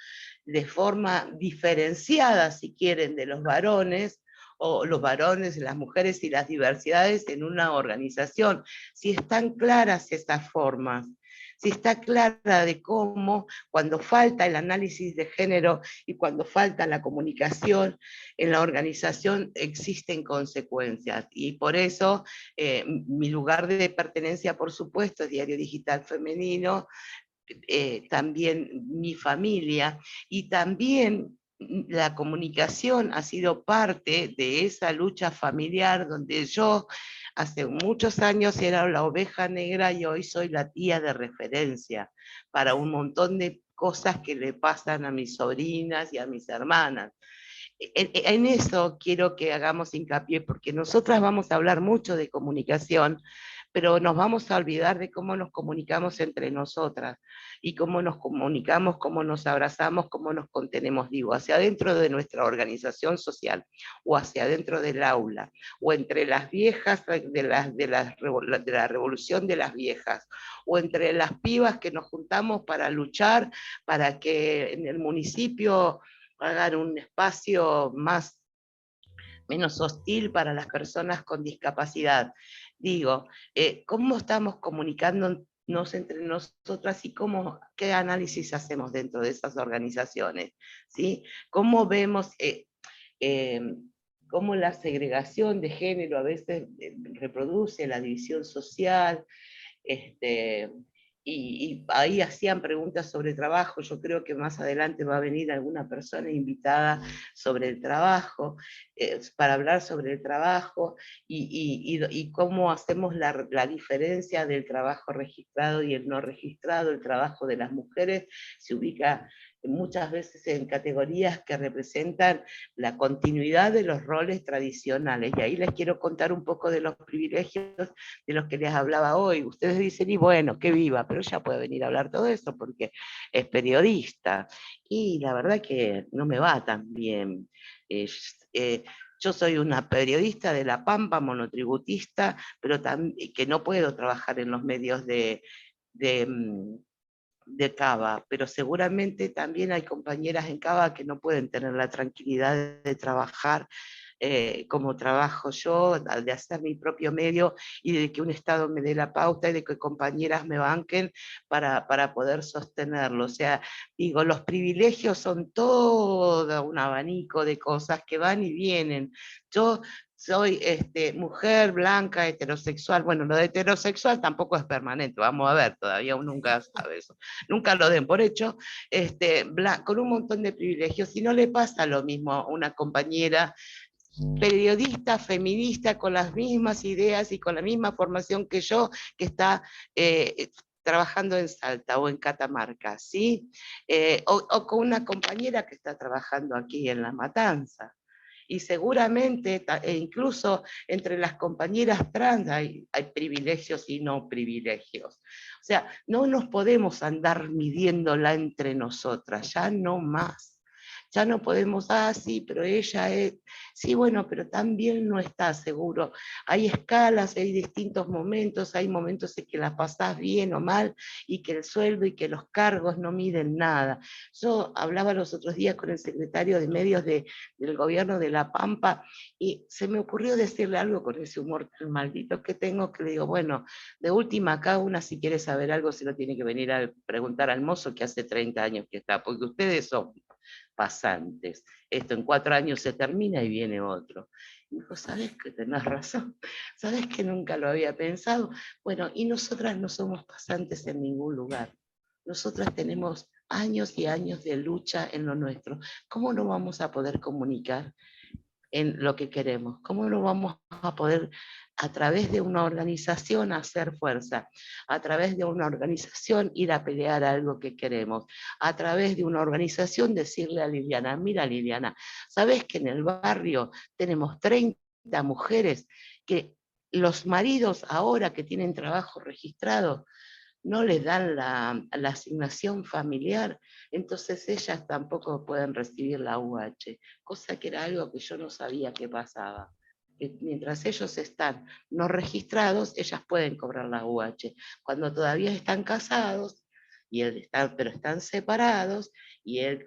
de forma diferenciada, si quieren, de los varones, o los varones, las mujeres y las diversidades en una organización, si están claras esas formas, si está clara de cómo cuando falta el análisis de género y cuando falta la comunicación en la organización existen consecuencias. Y por eso mi lugar de pertenencia, por supuesto, es Diario Digital Femenino, también mi familia, y también la comunicación ha sido parte de esa lucha familiar donde yo hace muchos años era la oveja negra y hoy soy la tía de referencia para un montón de cosas que le pasan a mis sobrinas y a mis hermanas. En eso quiero que hagamos hincapié, porque nosotras vamos a hablar mucho de comunicación, pero nos vamos a olvidar de cómo nos comunicamos entre nosotras, y cómo nos comunicamos, cómo nos abrazamos, cómo nos contenemos, digo, hacia adentro de nuestra organización social, o hacia adentro del aula, o entre las viejas de la revolución de las viejas, o entre las pibas que nos juntamos para luchar, para que en el municipio hagan un espacio más menos hostil para las personas con discapacidad. Digo, ¿cómo estamos comunicándonos entre nosotras y qué análisis hacemos dentro de esas organizaciones? ¿Sí? ¿Cómo vemos cómo la segregación de género a veces reproduce la división social? Y ahí hacían preguntas sobre trabajo. Yo creo que más adelante va a venir alguna persona invitada sobre el trabajo, para hablar sobre el trabajo y cómo hacemos la diferencia del trabajo registrado y el no registrado. El trabajo de las mujeres se ubica muchas veces en categorías que representan la continuidad de los roles tradicionales. Y ahí les quiero contar un poco de los privilegios de los que les hablaba hoy. Ustedes dicen, y bueno, que viva, pero ella puede venir a hablar todo eso porque es periodista. Y la verdad que no me va tan bien. Yo soy una periodista de La Pampa, monotributista, pero que no puedo trabajar en los medios de Cava, pero seguramente también hay compañeras en Cava que no pueden tener la tranquilidad de trabajar como trabajo yo, de hacer mi propio medio y de que un Estado me dé la pauta y de que compañeras me banquen para poder sostenerlo. O sea, digo, los privilegios son todo un abanico de cosas que van y vienen. Yo soy mujer, blanca, heterosexual. Bueno, lo de heterosexual tampoco es permanente, vamos a ver, todavía uno nunca sabe eso. Nunca lo den por hecho, con un montón de privilegios. Si no le pasa lo mismo a una compañera periodista, feminista, con las mismas ideas y con la misma formación que yo, que está trabajando en Salta o en Catamarca, ¿sí? O con una compañera que está trabajando aquí en La Matanza. Y seguramente, incluso entre las compañeras trans hay privilegios y no privilegios. O sea, no nos podemos andar midiéndola entre nosotras, ya no más. Ya no podemos, sí, pero ella es, sí, bueno, pero también no está seguro. Hay escalas, hay distintos momentos, hay momentos en que la pasás bien o mal, y que el sueldo y que los cargos no miden nada. Yo hablaba los otros días con el secretario de Medios del gobierno de La Pampa, y se me ocurrió decirle algo con ese humor tan maldito que tengo, que le digo, bueno, de última acá una si quiere saber algo se lo tiene que venir a preguntar al mozo que hace 30 años que está, porque ustedes son pasantes. Esto en 4 años se termina y viene otro. Y dijo, ¿sabes que tenés razón? ¿Sabes que nunca lo había pensado? Bueno, y nosotras no somos pasantes en ningún lugar. Nosotras tenemos años y años de lucha en lo nuestro. ¿Cómo no vamos a poder comunicar en lo que queremos? ¿Cómo no vamos a poder a través de una organización hacer fuerza? A través de una organización ir a pelear algo que queremos. A través de una organización decirle a Liliana, mira Liliana, ¿sabes que en el barrio tenemos 30 mujeres que los maridos ahora que tienen trabajo registrado no les dan la asignación familiar, entonces ellas tampoco pueden recibir la UH, cosa que era algo que yo no sabía que pasaba. Que mientras ellos están no registrados, ellas pueden cobrar la UH. Cuando todavía están casados, pero están separados, y él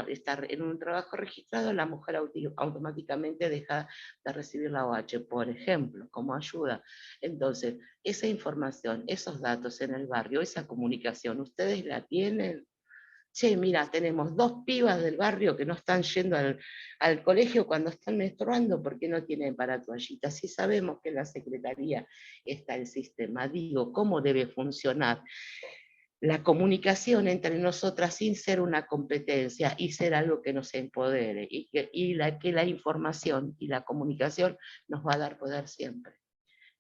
está en un trabajo registrado, la mujer automáticamente deja de recibir la OH, por ejemplo, como ayuda. Entonces, esa información, esos datos en el barrio, esa comunicación, ¿ustedes la tienen? Che, mira, tenemos 2 pibas del barrio que no están yendo al colegio cuando están menstruando porque no tienen para toallitas. Sí sabemos que en la secretaría está el sistema. Digo, ¿cómo debe funcionar la comunicación entre nosotras sin ser una competencia y ser algo que nos empodere? Y que la información y la comunicación nos va a dar poder siempre.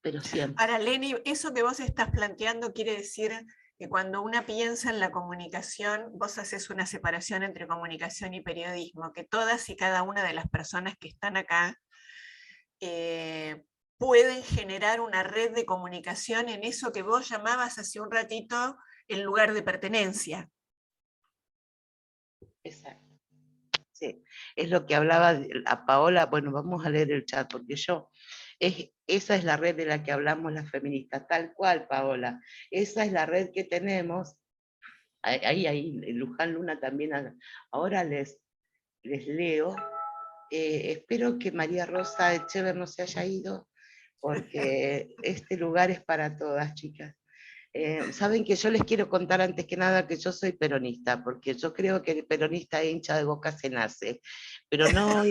Pero siempre. Ahora, Leni, eso que vos estás planteando quiere decir que cuando una piensa en la comunicación, vos haces una separación entre comunicación y periodismo, que todas y cada una de las personas que están acá pueden generar una red de comunicación en eso que vos llamabas hace un ratito el lugar de pertenencia. Exacto. Sí, es lo que hablaba a Paola. Bueno, vamos a leer el chat, porque esa es la red de la que hablamos las feministas, tal cual, Paola. Esa es la red que tenemos. Ahí Luján Luna también. Ahora les leo espero que María Rosa Echever no se haya ido, porque este lugar es para todas, chicas. Saben que yo les quiero contar antes que nada que yo soy peronista, porque yo creo que el peronista hincha de Boca se nace, pero no,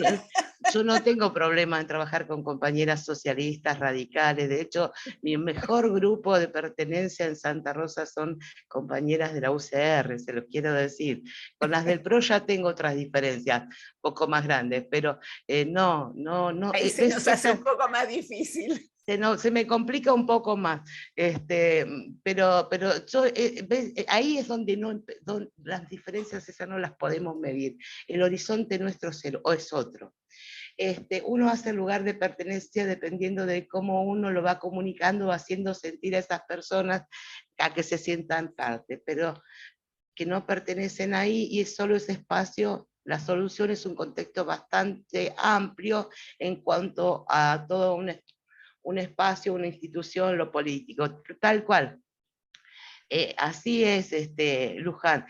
yo no tengo problema en trabajar con compañeras socialistas, radicales. De hecho, mi mejor grupo de pertenencia en Santa Rosa son compañeras de la UCR, se los quiero decir. Con las del PRO ya tengo otras diferencias, un poco más grandes, pero no. Ahí se nos hace un poco más difícil. Se me complica un poco más, pero yo, ahí es donde, donde las diferencias esas no las podemos medir. El horizonte nuestro es otro. Uno hace el lugar de pertenencia dependiendo de cómo uno lo va comunicando, haciendo sentir a esas personas a que se sientan parte, pero que no pertenecen ahí, y es solo ese espacio. La solución es un contexto bastante amplio en cuanto a todo un espacio, una institución, lo político, tal cual. Así es, Luján.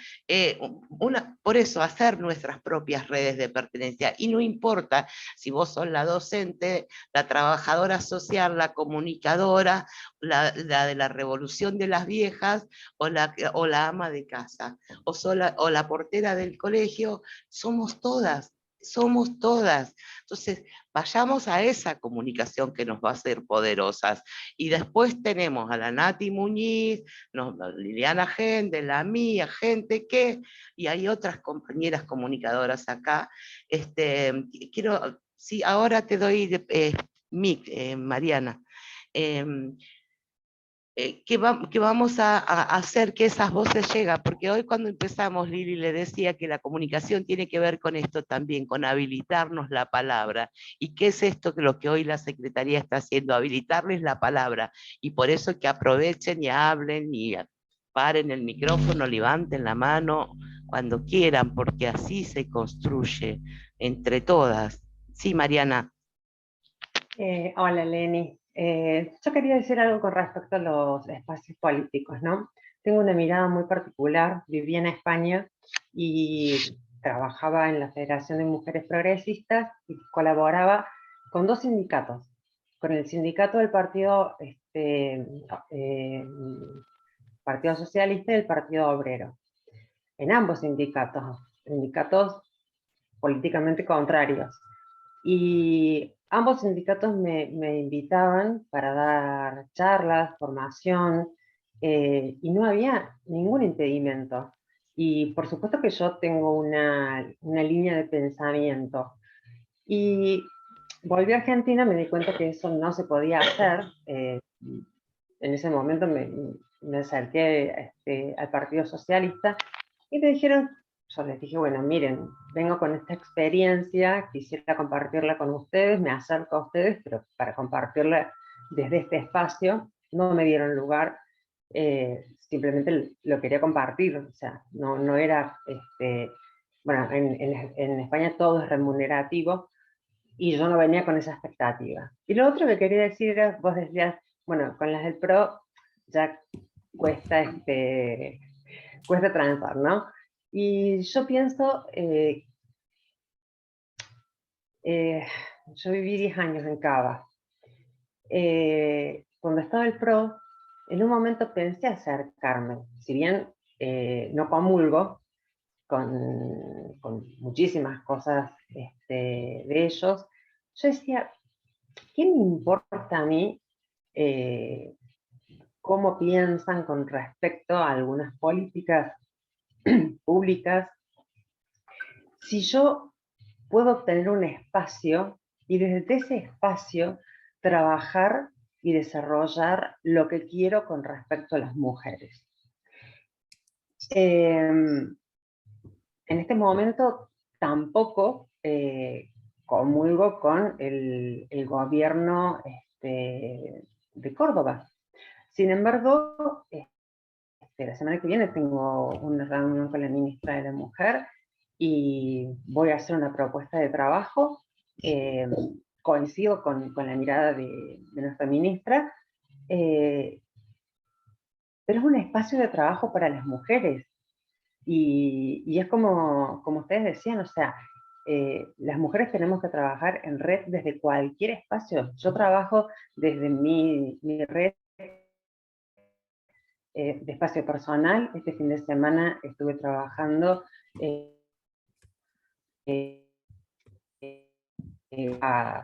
Por eso, hacer nuestras propias redes de pertenencia, y no importa si vos sos la docente, la trabajadora social, la comunicadora, la de la revolución de las viejas, o la ama de casa, o la portera del colegio, somos todas. Somos todas. Entonces, vayamos a esa comunicación que nos va a hacer poderosas. Y después tenemos a la Nati Muñiz, Liliana Gente, la mía, gente que, y hay otras compañeras comunicadoras acá. Sí, ahora te doy Mariana. Que vamos a hacer que esas voces lleguen, porque hoy cuando empezamos, Lili le decía que la comunicación tiene que ver con esto también, con habilitarnos la palabra. ¿Y qué es esto que lo que hoy la Secretaría está haciendo? Habilitarles la palabra, y por eso que aprovechen y hablen y paren el micrófono, levanten la mano cuando quieran, porque así se construye entre todas. Sí, Mariana. Hola, Leni. Yo quería decir algo con respecto a los espacios políticos, ¿no? Tengo una mirada muy particular. Viví en España y trabajaba en la Federación de Mujeres Progresistas y colaboraba con dos sindicatos, con el sindicato del Partido Socialista y el Partido Obrero. En ambos sindicatos políticamente contrarios. Y ambos sindicatos me invitaban para dar charlas, formación, y no había ningún impedimento. Y por supuesto que yo tengo una línea de pensamiento. Y volví a Argentina, me di cuenta que eso no se podía hacer. En ese momento me acerqué al Partido Socialista y me dijeron, yo les dije, bueno, miren, vengo con esta experiencia, quisiera compartirla con ustedes, me acerco a ustedes, pero para compartirla desde este espacio, no me dieron lugar, simplemente lo quería compartir, o sea, no era, bueno, en España todo es remunerativo, y yo no venía con esa expectativa. Y lo otro que quería decir era, vos decías, bueno, con las del PRO ya cuesta, cuesta transar, ¿no? Y yo pienso, yo viví 10 años en Cava. Cuando estaba el PRO, en un momento pensé acercarme, si bien no comulgo con muchísimas cosas de ellos, yo decía, ¿qué me importa a mí cómo piensan con respecto a algunas políticas públicas, si yo puedo obtener un espacio y desde ese espacio trabajar y desarrollar lo que quiero con respecto a las mujeres? En este momento tampoco comulgo con el gobierno de Córdoba. Sin embargo, la semana que viene tengo una reunión con la ministra de la Mujer y voy a hacer una propuesta de trabajo. Coincido con la mirada de nuestra ministra, pero es un espacio de trabajo para las mujeres. Y es como ustedes decían, o sea, las mujeres tenemos que trabajar en red desde cualquier espacio. Yo trabajo desde mi red de espacio personal. Este fin de semana estuve trabajando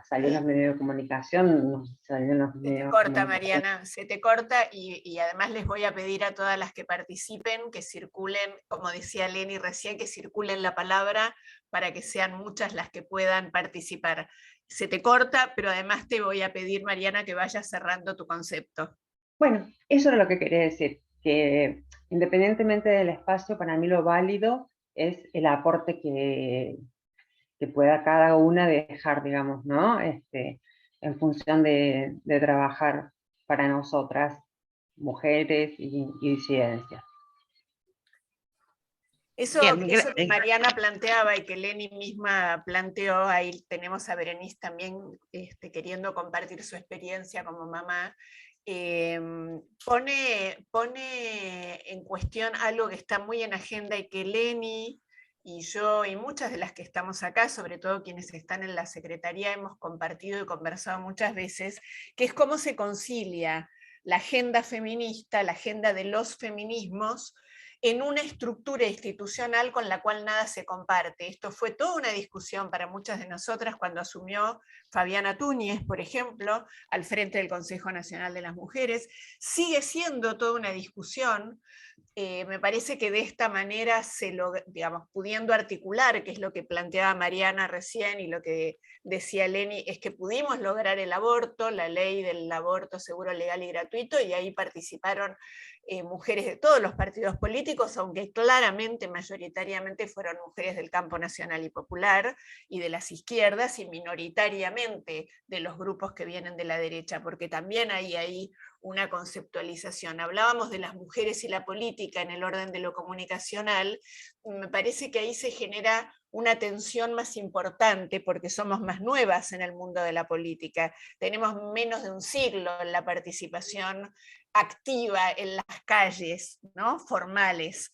salió en los medios de comunicación, no salió en los Se te medios de corta, comunicación. Mariana, se te corta, y además les voy a pedir a todas las que participen que circulen, como decía Leni recién, que circulen la palabra para que sean muchas las que puedan participar. Se te corta, pero además te voy a pedir, Mariana, que vayas cerrando tu concepto. Bueno, eso era lo que quería decir, que independientemente del espacio, para mí lo válido es el aporte que pueda cada una dejar, digamos, ¿no? En función de trabajar para nosotras, mujeres y disidencias. Eso que Mariana planteaba y que Leni misma planteó, ahí tenemos a Berenice también queriendo compartir su experiencia como mamá, pone en cuestión algo que está muy en agenda y que Leni y yo y muchas de las que estamos acá, sobre todo quienes están en la Secretaría, hemos compartido y conversado muchas veces, que es cómo se concilia la agenda feminista, la agenda de los feminismos, en una estructura institucional con la cual nada se comparte. Esto fue toda una discusión para muchas de nosotras cuando asumió Fabiana Túñez, por ejemplo, al frente del Consejo Nacional de las Mujeres. Sigue siendo toda una discusión. Me parece que de esta manera, pudiendo articular, que es lo que planteaba Mariana recién y lo que decía Leni, es que pudimos lograr el aborto, la ley del aborto seguro, legal y gratuito, y ahí participaron mujeres de todos los partidos políticos, aunque claramente, mayoritariamente fueron mujeres del campo nacional y popular y de las izquierdas, y minoritariamente de los grupos que vienen de la derecha, porque también hay ahí una conceptualización. Hablábamos de las mujeres y la política en el orden de lo comunicacional. Me parece que ahí se genera una tensión más importante porque somos más nuevas en el mundo de la política. Tenemos menos de un siglo en la participación activa en las calles, ¿no? Formales.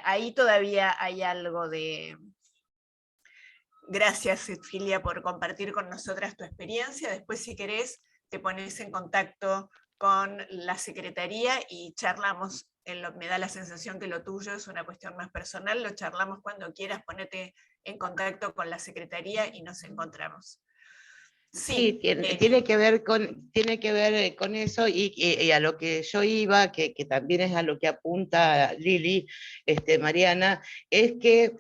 Ahí todavía hay algo de... Gracias, Edfilia, por compartir con nosotras tu experiencia. Después, si querés, te pones en contacto con la Secretaría y charlamos. Me da la sensación que lo tuyo es una cuestión más personal, lo charlamos cuando quieras, ponete en contacto con la Secretaría y nos encontramos. Sí, tiene que ver con eso, y a lo que yo iba, que también es a lo que apunta Lili, Mariana, es que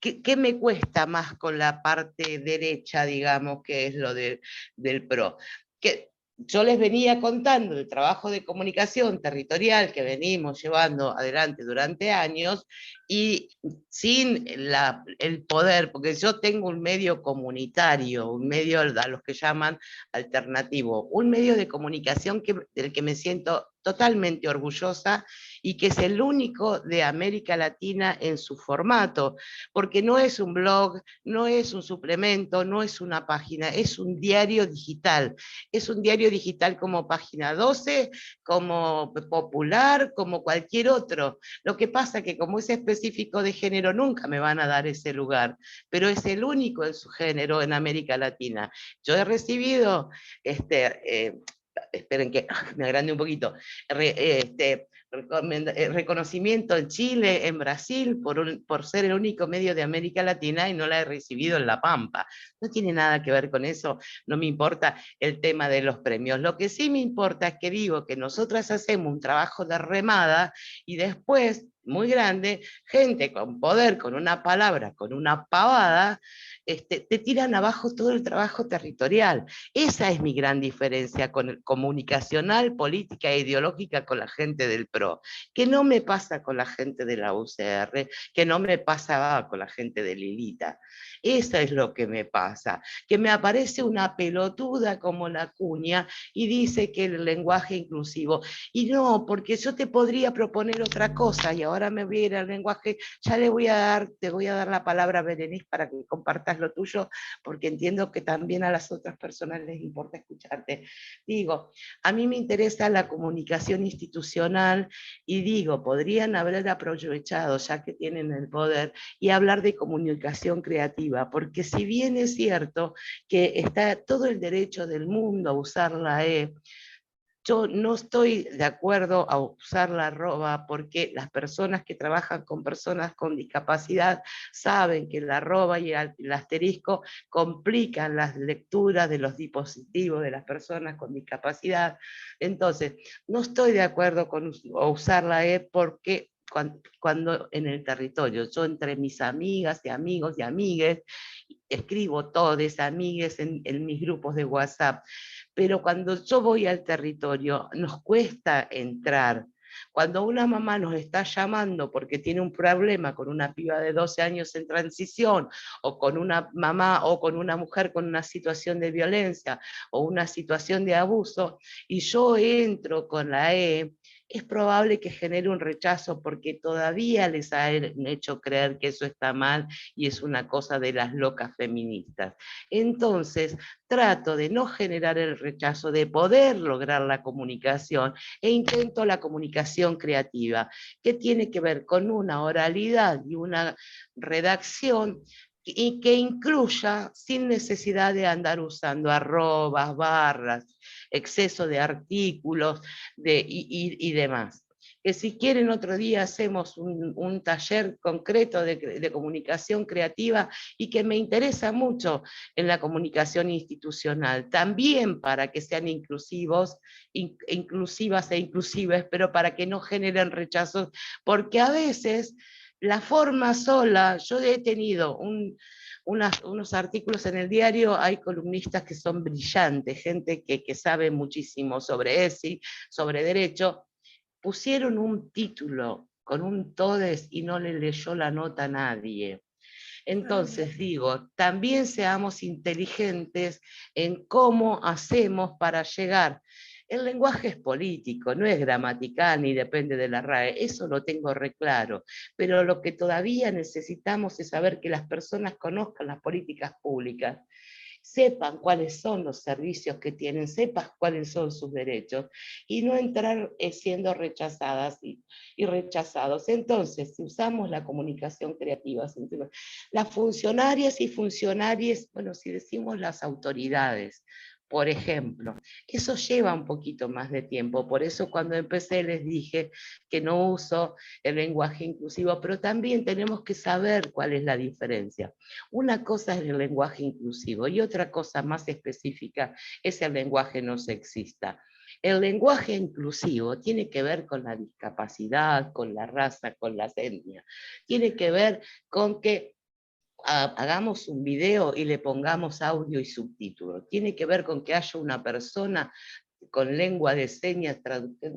¿qué me cuesta más con la parte derecha, digamos, que es lo del PRO? Que yo les venía contando el trabajo de comunicación territorial que venimos llevando adelante durante años, y sin el poder, porque yo tengo un medio comunitario, un medio a los que llaman alternativo, un medio de comunicación del que me siento totalmente orgullosa, y que es el único de América Latina en su formato, porque no es un blog, no es un suplemento, no es una página, es un diario digital. Es un diario digital como Página 12, como Popular, como cualquier otro. Lo que pasa es que como es específico de género, nunca me van a dar ese lugar, pero es el único en su género en América Latina. Yo he recibido, esperen que me agrande un poquito, reconocimiento en Chile, en Brasil, por ser el único medio de América Latina, y no la he recibido en La Pampa. No tiene nada que ver con eso, no me importa el tema de los premios. Lo que sí me importa es que digo que nosotras hacemos un trabajo de remada, y después, muy grande, gente con poder, con una palabra, con una pavada, te tiran abajo todo el trabajo territorial. Esa es mi gran diferencia comunicacional, política e ideológica con la gente del PRO, que no me pasa con la gente de la UCR, que no me pasa con la gente de Lilita. Eso es lo que me pasa, que me aparece una pelotuda como la Cuña y dice que el lenguaje inclusivo, y no, porque yo te podría proponer otra cosa, y ahora ahora me voy a ir al lenguaje, ya te voy a dar la palabra a Berenice para que compartas lo tuyo, porque entiendo que también a las otras personas les importa escucharte. Digo, a mí me interesa la comunicación institucional y digo, podrían haber aprovechado, ya que tienen el poder, y hablar de comunicación creativa, porque si bien es cierto que está todo el derecho del mundo a usar la E, yo no estoy de acuerdo a usar la arroba porque las personas que trabajan con personas con discapacidad saben que la arroba y el asterisco complican las lecturas de los dispositivos de las personas con discapacidad. Entonces, no estoy de acuerdo con usar la E porque cuando en el territorio, yo entre mis amigas y amigos y amigues, escribo todos amigues en mis grupos de WhatsApp, pero cuando yo voy al territorio nos cuesta entrar. Cuando una mamá nos está llamando porque tiene un problema con una piba de 12 años en transición, o con una mamá o con una mujer con una situación de violencia o una situación de abuso, y yo entro con la E, es probable que genere un rechazo porque todavía les han hecho creer que eso está mal y es una cosa de las locas feministas. Entonces, trato de no generar el rechazo, de poder lograr la comunicación, e intento la comunicación creativa, que tiene que ver con una oralidad y una redacción y que incluya, sin necesidad de andar usando arrobas, barras, exceso de artículos y demás. Que si quieren otro día hacemos un taller concreto de comunicación creativa, y que me interesa mucho en la comunicación institucional, también para que sean inclusivos, inclusivas e inclusives, pero para que no generen rechazos, porque a veces la forma sola, yo he tenido unos artículos en el diario, hay columnistas que son brillantes, gente que sabe muchísimo sobre ESI, sobre derecho, pusieron un título con un todes y no le leyó la nota a nadie. Entonces digo, también seamos inteligentes en cómo hacemos para llegar. El lenguaje es político, no es gramatical ni depende de la RAE, eso lo tengo re claro, pero lo que todavía necesitamos es saber que las personas conozcan las políticas públicas, sepan cuáles son los servicios que tienen, sepan cuáles son sus derechos, y no entrar siendo rechazadas y rechazados. Entonces, si usamos la comunicación creativa, las funcionarias y funcionarios, bueno, si decimos las autoridades, por ejemplo, eso lleva un poquito más de tiempo, por eso cuando empecé les dije que no uso el lenguaje inclusivo, pero también tenemos que saber cuál es la diferencia. Una cosa es el lenguaje inclusivo y otra cosa más específica es el lenguaje no sexista. El lenguaje inclusivo tiene que ver con la discapacidad, con la raza, con la etnia. Tiene que ver con que hagamos un video y le pongamos audio y subtítulos. Tiene que ver con que haya una persona con lengua de señas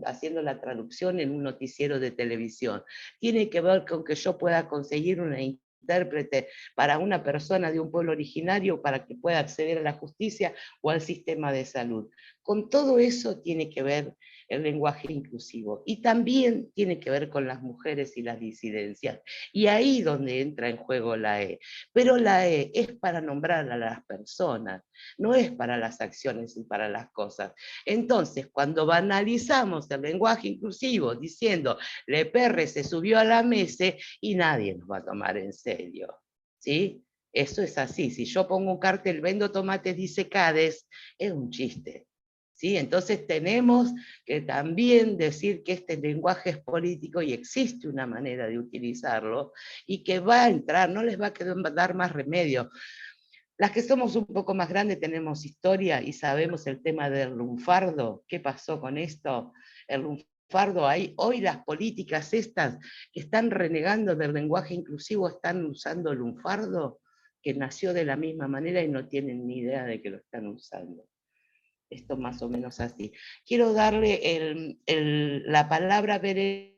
haciendo la traducción en un noticiero de televisión. Tiene que ver con que yo pueda conseguir una intérprete para una persona de un pueblo originario para que pueda acceder a la justicia o al sistema de salud. Con todo eso tiene que ver el lenguaje inclusivo, y también tiene que ver con las mujeres y las disidencias, y ahí donde entra en juego la E. Pero la E es para nombrar a las personas, no es para las acciones y para las cosas. Entonces, cuando banalizamos el lenguaje inclusivo diciendo Le Perre se subió a la mesa, y nadie nos va a tomar en serio, ¿sí? Eso es así. Si yo pongo un cartel, vendo tomates disecados, es un chiste, ¿sí? Entonces tenemos que también decir que este lenguaje es político y existe una manera de utilizarlo, y que va a entrar, no les va a dar más remedio. Las que somos un poco más grandes tenemos historia y sabemos el tema del lunfardo. ¿Qué pasó con esto? El lunfardo, hoy las políticas estas que están renegando del lenguaje inclusivo están usando lunfardo, que nació de la misma manera y no tienen ni idea de que lo están usando. Esto más o menos así. Quiero darle la palabra a Berenice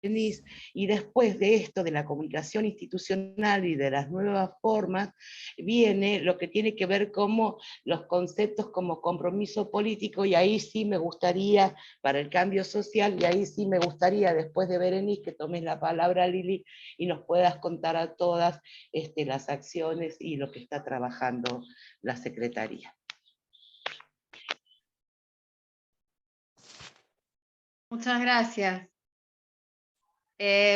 Berenice, y después de esto, de la comunicación institucional y de las nuevas formas, viene lo que tiene que ver como los conceptos como compromiso político, y ahí sí me gustaría, para el cambio social, y ahí sí me gustaría, después de Berenice, que tomes la palabra, Lili, y nos puedas contar a todas las acciones y lo que está trabajando la Secretaría. Muchas gracias.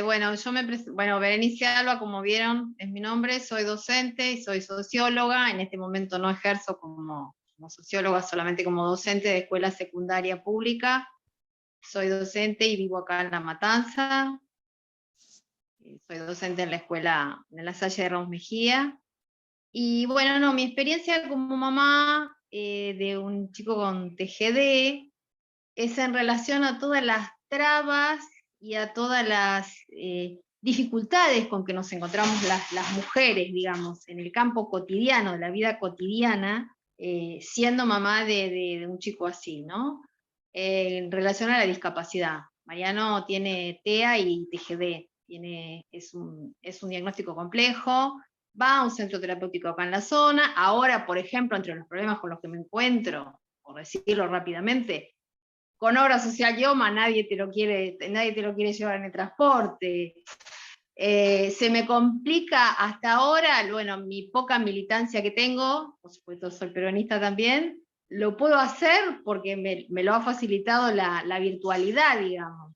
Bueno, Berenice Alba, como vieron, es mi nombre, soy docente y soy socióloga. En este momento no ejerzo como socióloga, solamente como docente de escuela secundaria pública. Soy docente y vivo acá en La Matanza. Soy docente en la escuela de La Salle de Ramos Mejía. Y bueno, no, mi experiencia como mamá de un chico con TGD es en relación a todas las trabas y a todas las dificultades con que nos encontramos las mujeres, digamos, en el campo cotidiano, de la vida cotidiana, siendo mamá de un chico así, ¿no? En relación a la discapacidad. Mariano tiene TEA y TGD, es un diagnóstico complejo, va a un centro terapéutico acá en la zona. Ahora, por ejemplo, entre los problemas con los que me encuentro, por decirlo rápidamente, con obra social IOMA nadie te lo quiere llevar en el transporte. Se me complica hasta ahora, bueno, mi poca militancia que tengo, por supuesto soy peronista también, lo puedo hacer porque me lo ha facilitado la virtualidad, digamos.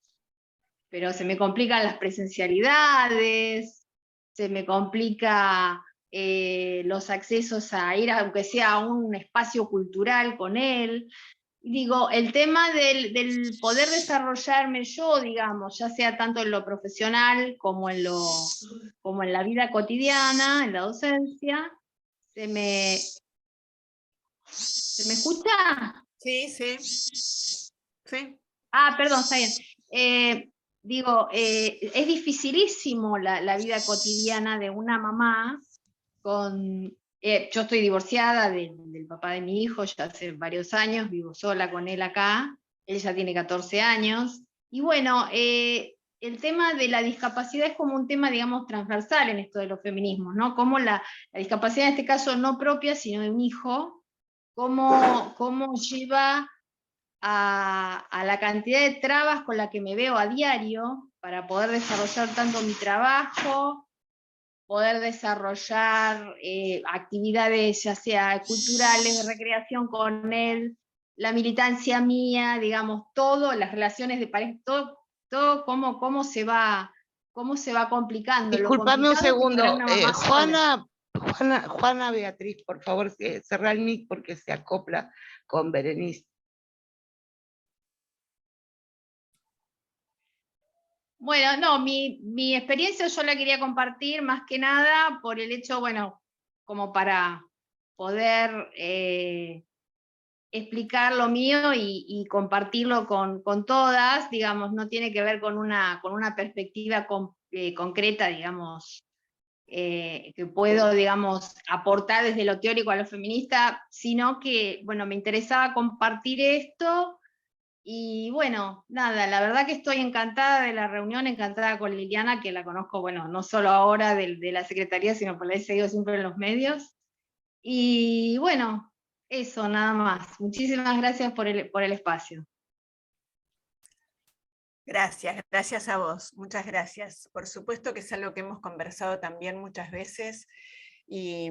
Pero se me complican las presencialidades, se me complica los accesos a ir, aunque sea a un espacio cultural con él. Digo, el tema del poder desarrollarme yo, digamos, ya sea tanto en lo profesional como en la vida cotidiana, en la docencia, ¿se me escucha? Sí, sí. Sí. Ah, perdón, está bien. Es dificilísimo la vida cotidiana de una mamá yo estoy divorciada del papá de mi hijo ya hace varios años, vivo sola con él acá, él ya tiene 14 años, y bueno, el tema de la discapacidad es como un tema, digamos, transversal en esto de los feminismos, ¿no? Como la discapacidad en este caso no propia, sino de un hijo, cómo lleva a la cantidad de trabas con la que me veo a diario para poder desarrollar tanto mi trabajo, poder desarrollar actividades ya sea culturales, de recreación con él, la militancia mía, digamos, todo, las relaciones de pareja, todo cómo se va complicando. Disculpame un segundo, Juana Juana Beatriz, por favor, cerrá el mic porque se acopla con Berenice. Bueno, no, mi experiencia yo la quería compartir más que nada por el hecho, bueno, como para poder explicar lo mío y compartirlo con todas, digamos, no tiene que ver con una perspectiva concreta, digamos, que puedo, digamos, aportar desde lo teórico a lo feminista, sino que, bueno, me interesaba compartir esto. Y bueno, nada, la verdad que estoy encantada de la reunión, encantada con Liliana, que la conozco, bueno, no solo ahora de la Secretaría, sino por la he seguido siempre en los medios. Y bueno, eso, nada más. Muchísimas gracias por el espacio. Gracias a vos, muchas gracias. Por supuesto que es algo que hemos conversado también muchas veces, y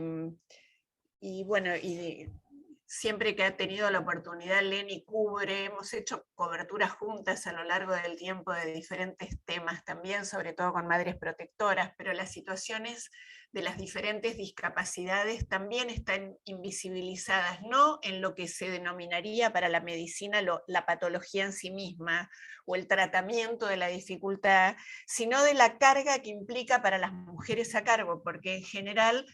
bueno, siempre que ha tenido la oportunidad, Leni cubre, hemos hecho coberturas juntas a lo largo del tiempo de diferentes temas también, sobre todo con madres protectoras, pero las situaciones de las diferentes discapacidades también están invisibilizadas, no en lo que se denominaría para la medicina la patología en sí misma o el tratamiento de la dificultad, sino de la carga que implica para las mujeres a cargo, porque en general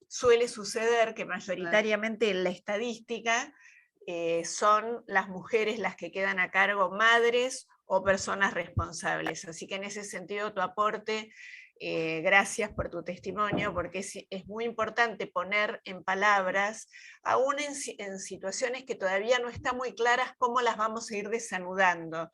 suele suceder que mayoritariamente en la estadística son las mujeres las que quedan a cargo, madres o personas responsables. Así que en ese sentido tu aporte, gracias por tu testimonio, porque es muy importante poner en palabras, aún en situaciones que todavía no están muy claras, cómo las vamos a ir desanudando.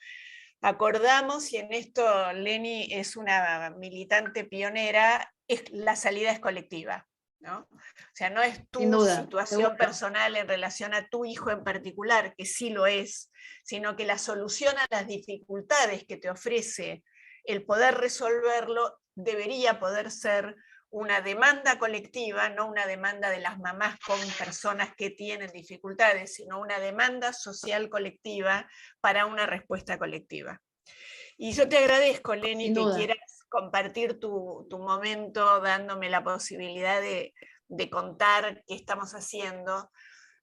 acordamos, y en esto Leni es una militante pionera, la salida es colectiva, ¿no? O sea, no es tu Sin duda, situación seguro. personal en relación a tu hijo en particular, que sí lo es, sino que la solución a las dificultades que te ofrece el poder resolverlo debería poder ser una demanda colectiva, no una demanda de las mamás con personas que tienen dificultades, sino una demanda social colectiva para una respuesta colectiva. Y yo te agradezco, Leni, Sin que duda. quieras compartir tu momento dándome la posibilidad de contar qué estamos haciendo.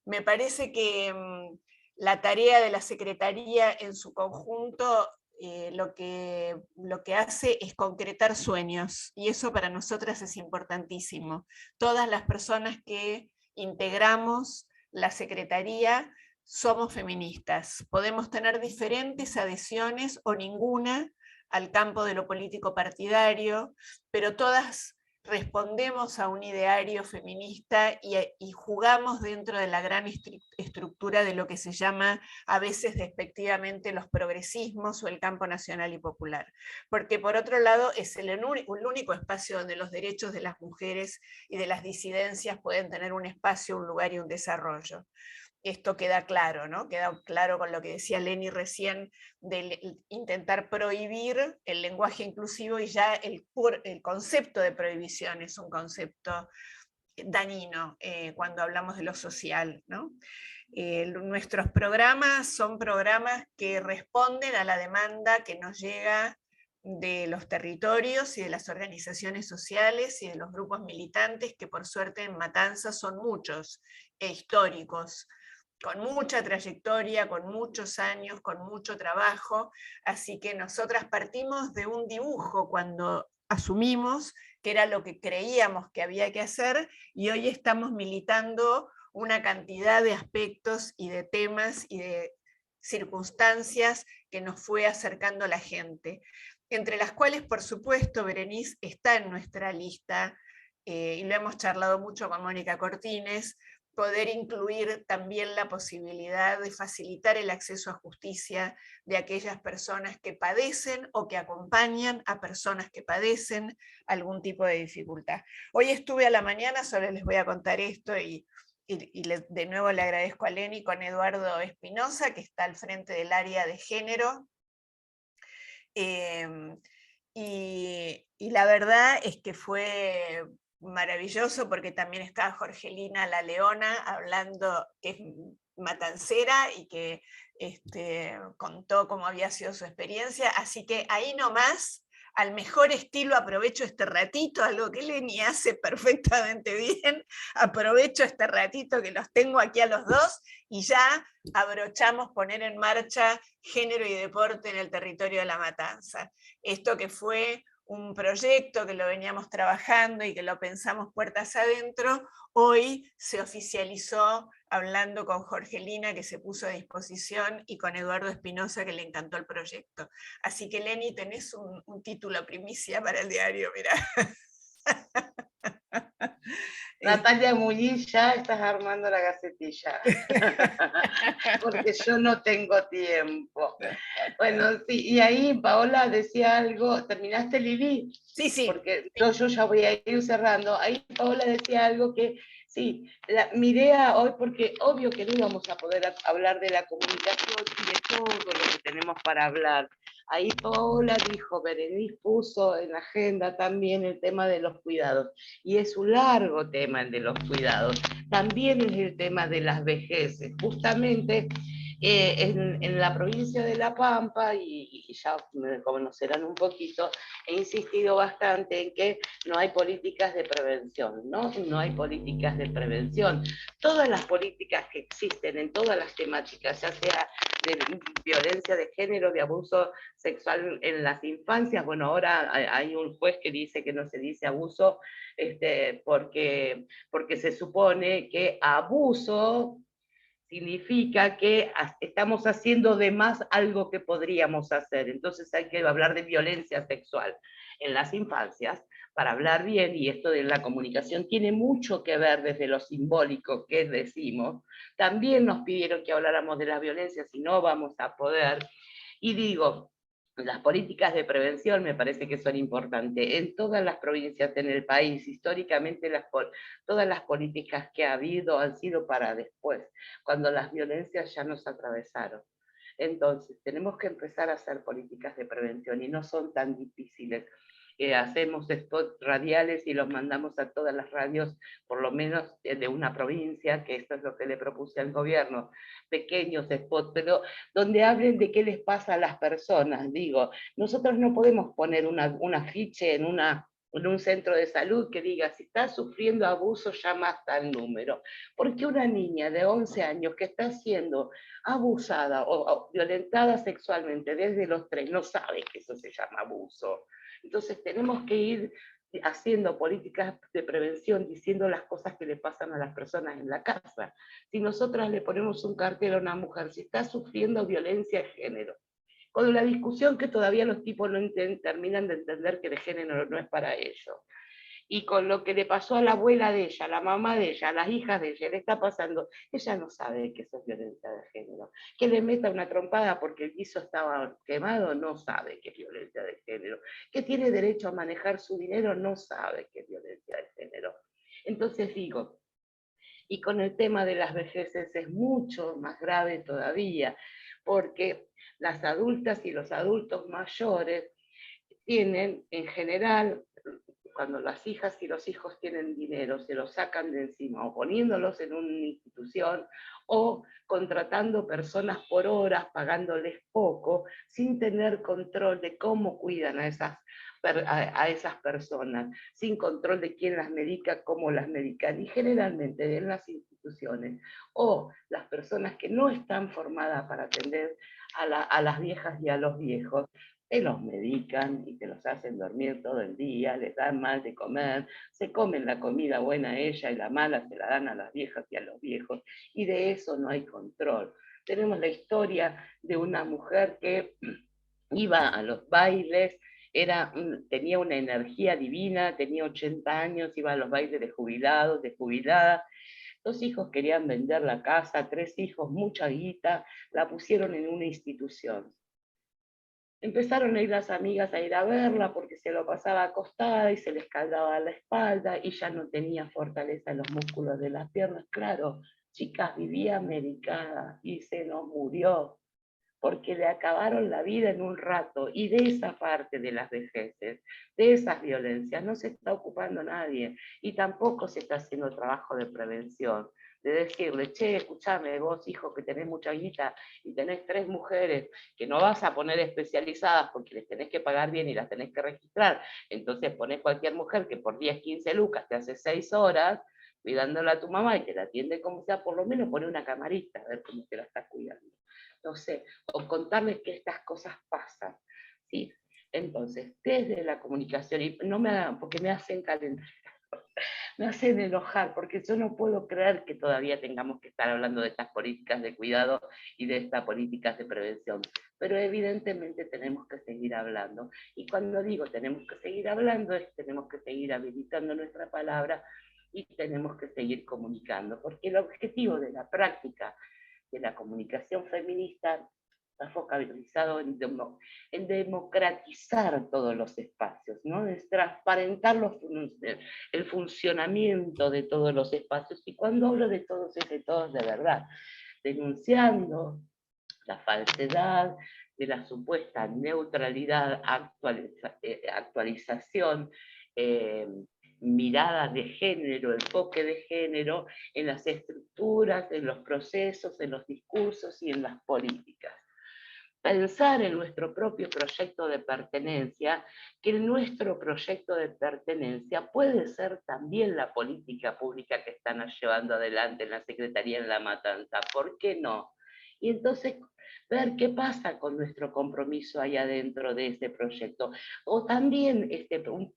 Me parece que la tarea de la Secretaría en su conjunto lo que hace es concretar sueños, y eso para nosotras es importantísimo. Todas las personas que integramos la Secretaría somos feministas. Podemos tener diferentes adhesiones o ninguna al campo de lo político partidario, pero todas respondemos a un ideario feminista y jugamos dentro de la gran estructura de lo que se llama a veces despectivamente los progresismos o el campo nacional y popular. Porque por otro lado es el único espacio donde los derechos de las mujeres y de las disidencias pueden tener un espacio, un lugar y un desarrollo. Esto queda claro, ¿no? Queda claro con lo que decía Leni recién, de intentar prohibir el lenguaje inclusivo, y ya el concepto de prohibición es un concepto dañino cuando hablamos de lo social, ¿no? Nuestros programas son programas que responden a la demanda que nos llega de los territorios y de las organizaciones sociales y de los grupos militantes, que por suerte en Matanzas son muchos e históricos, con mucha trayectoria, con muchos años, con mucho trabajo. Así que nosotras partimos de un dibujo cuando asumimos que era lo que creíamos que había que hacer, y hoy estamos militando una cantidad de aspectos y de temas y de circunstancias que nos fue acercando la gente, entre las cuales, por supuesto, Berenice está en nuestra lista, y lo hemos charlado mucho con Mónica Cortines, poder incluir también la posibilidad de facilitar el acceso a justicia de aquellas personas que padecen o que acompañan a personas que padecen algún tipo de dificultad. Hoy estuve a la mañana, solo les voy a contar esto, y de nuevo le agradezco a Leni, con Eduardo Espinosa, que está al frente del área de género, y la verdad es que fue maravilloso, porque también estaba Jorgelina La Leona hablando, que es matancera, y que contó cómo había sido su experiencia, así que ahí nomás, al mejor estilo, aprovecho este ratito, algo que Leni hace perfectamente bien, aprovecho este ratito que los tengo aquí a los dos, y ya abrochamos poner en marcha Género y Deporte en el territorio de La Matanza. Esto que fue un proyecto que lo veníamos trabajando y que lo pensamos puertas adentro, hoy se oficializó hablando con Jorgelina, que se puso a disposición, y con Eduardo Espinosa, que le encantó el proyecto. Así que, Leni, tenés un título primicia para el diario, mirá. Natalia Muñiz, ya estás armando la gacetilla, porque yo no tengo tiempo. Bueno, sí, y ahí Paola decía algo, ¿terminaste, Lili? Sí, sí. Porque yo ya voy a ir cerrando. Ahí Paola decía algo que, sí, mi idea hoy, porque obvio que no íbamos a poder hablar de la comunicación y de todo lo que tenemos para hablar. Ahí Paola dijo, Berenice puso en la agenda también el tema de los cuidados, y es un largo tema el de los cuidados. También es el tema de las vejeces, justamente en la provincia de La Pampa, y ya me conocerán un poquito, he insistido bastante en que no hay políticas de prevención, ¿no? No hay políticas de prevención. Todas las políticas que existen en todas las temáticas, ya sea de violencia de género, de abuso sexual en las infancias, bueno, ahora hay un juez que dice que no se dice abuso, porque se supone que abuso significa que estamos haciendo de más algo que podríamos hacer. Entonces hay que hablar de violencia sexual en las infancias para hablar bien, y esto de la comunicación tiene mucho que ver desde lo simbólico que decimos. También nos pidieron que habláramos de las violencias y no vamos a poder. Y digo, las políticas de prevención me parece que son importantes. En todas las provincias en el país, históricamente todas las políticas que ha habido han sido para después, cuando las violencias ya nos atravesaron. Entonces, tenemos que empezar a hacer políticas de prevención y no son tan difíciles. Hacemos spots radiales y los mandamos a todas las radios, por lo menos de una provincia, que esto es lo que le propuse al gobierno, pequeños spots, pero donde hablen de qué les pasa a las personas. Digo, nosotros no podemos poner un afiche en un centro de salud que diga, si está sufriendo abuso, llama hasta el número. Porque una niña de 11 años que está siendo abusada o violentada sexualmente desde los 3 no sabe que eso se llama abuso. Entonces tenemos que ir haciendo políticas de prevención, diciendo las cosas que le pasan a las personas en la casa. Si nosotras le ponemos un cartel a una mujer, si está sufriendo violencia de género, con la discusión que todavía los tipos no terminan de entender que de género no es para ellos, y con lo que le pasó a la abuela de ella, a la mamá de ella, a las hijas de ella, le está pasando, ella no sabe que eso es violencia de género. Que le meta una trompada porque el piso estaba quemado, no sabe que es violencia de género. Que tiene derecho a manejar su dinero, no sabe que es violencia de género. Entonces digo, y con el tema de las vejeces es mucho más grave todavía, porque las adultas y los adultos mayores tienen en general, cuando las hijas y los hijos tienen dinero, se los sacan de encima, o poniéndolos en una institución, o contratando personas por horas, pagándoles poco, sin tener control de cómo cuidan a esas personas, sin control de quién las medica, cómo las medican, y generalmente en las instituciones, o las personas que no están formadas para atender a las viejas y a los viejos, te los medican y te los hacen dormir todo el día, les dan mal de comer, se comen la comida buena a ella y la mala se la dan a las viejas y a los viejos, y de eso no hay control. Tenemos la historia de una mujer que iba a los bailes, tenía una energía divina, tenía 80 años, iba a los bailes de jubilados, de jubiladas. 2 hijos querían vender la casa, 3 hijos, mucha guita, la pusieron en una institución. Empezaron a ir las amigas a ir a verla porque se lo pasaba acostada y se les caldeaba la espalda y ya no tenía fortaleza en los músculos de las piernas. Claro, chicas, vivía medicada y se nos murió porque le acabaron la vida en un rato, y de esa parte de las vejeces, de esas violencias, no se está ocupando nadie, y tampoco se está haciendo trabajo de prevención, de decirle, che, escuchame, vos hijo que tenés mucha guita, y tenés 3 mujeres, que no vas a poner especializadas porque les tenés que pagar bien y las tenés que registrar, entonces ponés cualquier mujer que por 10, 15 lucas te hace 6 horas, cuidándola a tu mamá y te la atiende como sea, por lo menos pone una camarita, a ver cómo te la está cuidando. No sé, o contarles que estas cosas pasan, ¿sí? Entonces, desde la comunicación, y no me hagan, porque me hacen calentar, me hacen enojar, porque yo no puedo creer que todavía tengamos que estar hablando de estas políticas de cuidado y de estas políticas de prevención, pero evidentemente tenemos que seguir hablando, y cuando digo tenemos que seguir hablando, es que tenemos que seguir habilitando nuestra palabra, y tenemos que seguir comunicando, porque el objetivo de la práctica de la comunicación feminista está focalizado en democratizar todos los espacios, ¿no? Es transparentar el funcionamiento de todos los espacios, y cuando hablo de todos es de todos de verdad, denunciando la falsedad de la supuesta neutralidad, actualización, mirada de género, enfoque de género en las estructuras, en los procesos, en los discursos y en las políticas. Pensar en nuestro propio proyecto de pertenencia, que nuestro proyecto de pertenencia puede ser también la política pública que están llevando adelante en la Secretaría en La Matanza, ¿por qué no? Y entonces ver qué pasa con nuestro compromiso ahí adentro de ese proyecto. O también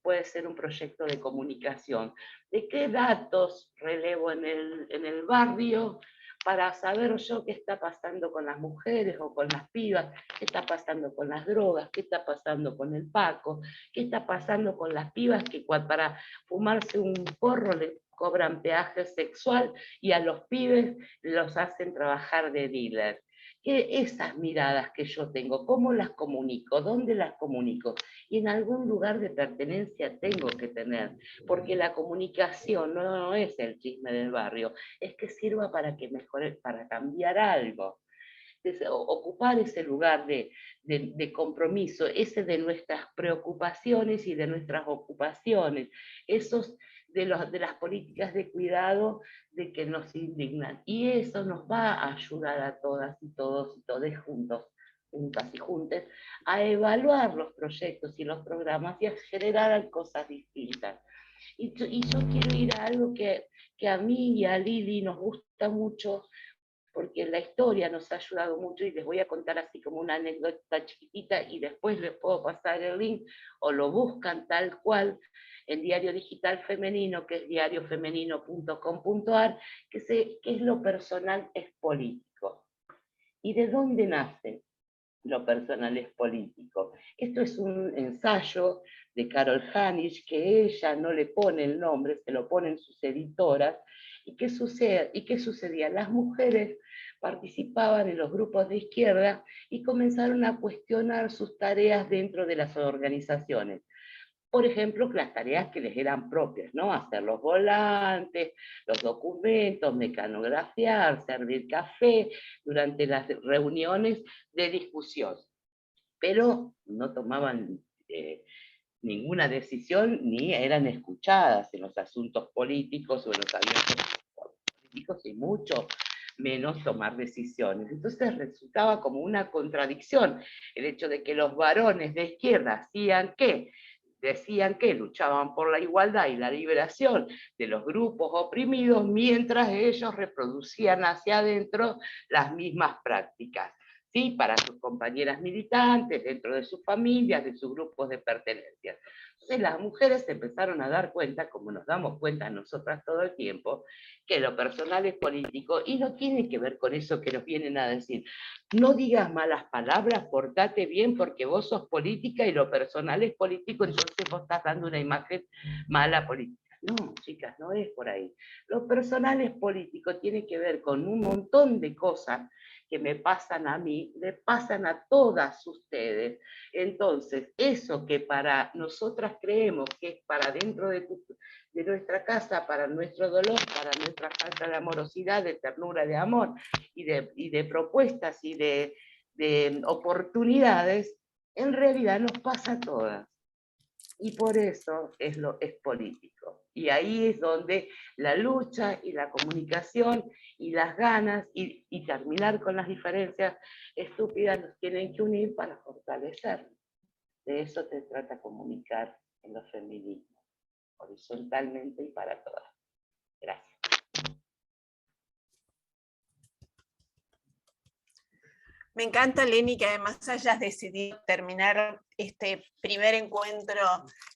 puede ser un proyecto de comunicación. ¿De qué datos relevo en el barrio para saber yo qué está pasando con las mujeres o con las pibas, qué está pasando con las drogas, qué está pasando con el paco, qué está pasando con las pibas que para fumarse un porro le cobran peaje sexual y a los pibes los hacen trabajar de dealer? que esas miradas que yo tengo, ¿cómo las comunico? ¿Dónde las comunico? Y en algún lugar de pertenencia tengo que tener, porque la comunicación no es el chisme del barrio, es que sirva para que mejore, para cambiar algo. Ocupar ese lugar de compromiso, ese de nuestras preocupaciones y de nuestras ocupaciones, esos de las políticas de cuidado de que nos indignan. Y eso nos va a ayudar a todas y todos y todes juntos, juntas y juntes, a evaluar los proyectos y los programas y a generar cosas distintas. Y yo quiero ir a algo que a mí y a Lili nos gusta mucho, porque la historia nos ha ayudado mucho, y les voy a contar así como una anécdota chiquitita, y después les puedo pasar el link, o lo buscan tal cual, el Diario Digital Femenino, que es diariofemenino.com.ar, que es lo personal es político. ¿Y de dónde nace lo personal es político? Esto es un ensayo de Carol Hanich, que ella no le pone el nombre, se lo ponen sus editoras. ¿Y qué sucedía? Las mujeres participaban en los grupos de izquierda y comenzaron a cuestionar sus tareas dentro de las organizaciones. Por ejemplo, las tareas que les eran propias, ¿no? Hacer los volantes, los documentos, mecanografiar, servir café durante las reuniones de discusión. Pero no tomaban ninguna decisión ni eran escuchadas en los asuntos políticos o en los asuntos políticos, y mucho menos tomar decisiones. Entonces resultaba como una contradicción el hecho de que los varones de izquierda decían que luchaban por la igualdad y la liberación de los grupos oprimidos, mientras ellos reproducían hacia adentro las mismas prácticas, ¿sí? Para sus compañeras militantes, dentro de sus familias, de sus grupos de pertenencia. Entonces las mujeres se empezaron a dar cuenta, como nos damos cuenta nosotras todo el tiempo, que lo personal es político, y no tiene que ver con eso que nos vienen a decir. No digas malas palabras, portate bien porque vos sos política y lo personal es político, entonces vos estás dando una imagen mala política. No, chicas, no es por ahí. Lo personal es político, tiene que ver con un montón de cosas que me pasan a mí, le pasan a todas ustedes. Entonces, eso que para nosotras creemos que es para dentro de nuestra casa, para nuestro dolor, para nuestra falta de amorosidad, de ternura, de amor, y de propuestas y de oportunidades, en realidad nos pasa a todas. Y por eso es político. Y ahí es donde la lucha y la comunicación y las ganas y terminar con las diferencias estúpidas nos tienen que unir para fortalecer. De eso te trata comunicar en los feminismos, horizontalmente y para todas. Gracias. Me encanta, Leni, que además hayas decidido terminar este primer encuentro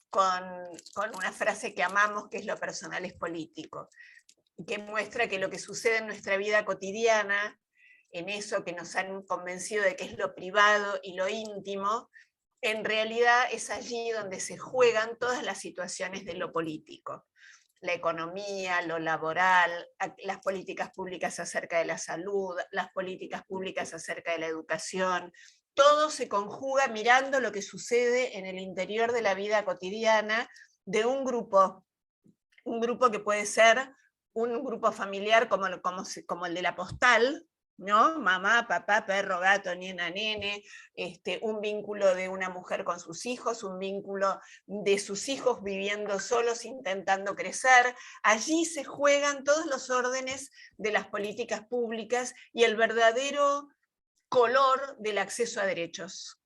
con una frase que amamos, que es lo personal es político, que muestra que lo que sucede en nuestra vida cotidiana, en eso que nos han convencido de que es lo privado y lo íntimo, en realidad es allí donde se juegan todas las situaciones de lo político. La economía, lo laboral, las políticas públicas acerca de la salud, las políticas públicas acerca de la educación, todo se conjuga mirando lo que sucede en el interior de la vida cotidiana de un grupo que puede ser un grupo familiar como el de la postal, ¿no? Mamá, papá, perro, gato, nena, nene, un vínculo de una mujer con sus hijos, un vínculo de sus hijos viviendo solos, intentando crecer. Allí se juegan todos los órdenes de las políticas públicas y el verdadero color del acceso a derechos.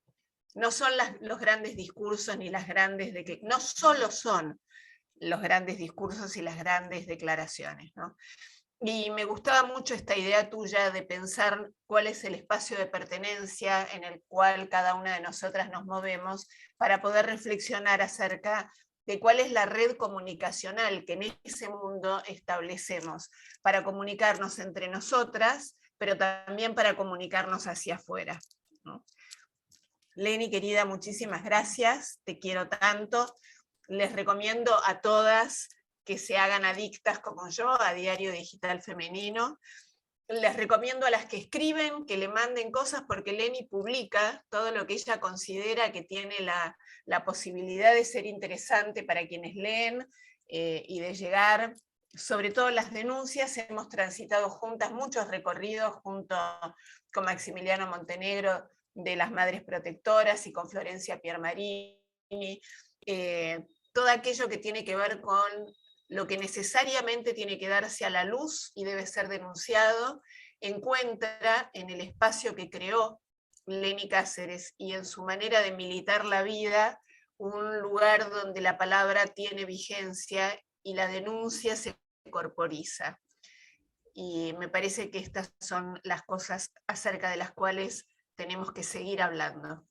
No son los grandes discursos ni las grandes declaraciones, no solo son los grandes discursos y las grandes declaraciones, ¿no? Y me gustaba mucho esta idea tuya de pensar cuál es el espacio de pertenencia en el cual cada una de nosotras nos movemos para poder reflexionar acerca de cuál es la red comunicacional que en ese mundo establecemos para comunicarnos entre nosotras, pero también para comunicarnos hacia afuera, ¿no? Leni, querida, muchísimas gracias, te quiero tanto. Les recomiendo a todas que se hagan adictas como yo a Diario Digital Femenino. les recomiendo a las que escriben que le manden cosas, porque Leni publica todo lo que ella considera que tiene la posibilidad de ser interesante para quienes leen y de llegar, sobre todo las denuncias. Hemos transitado juntas muchos recorridos junto con Maximiliano Montenegro de las Madres Protectoras y con Florencia Piermarini, todo aquello que tiene que ver con lo que necesariamente tiene que darse a la luz y debe ser denunciado, encuentra en el espacio que creó Leni Cáceres y en su manera de militar la vida un lugar donde la palabra tiene vigencia y la denuncia se corporiza. Y me parece que estas son las cosas acerca de las cuales tenemos que seguir hablando.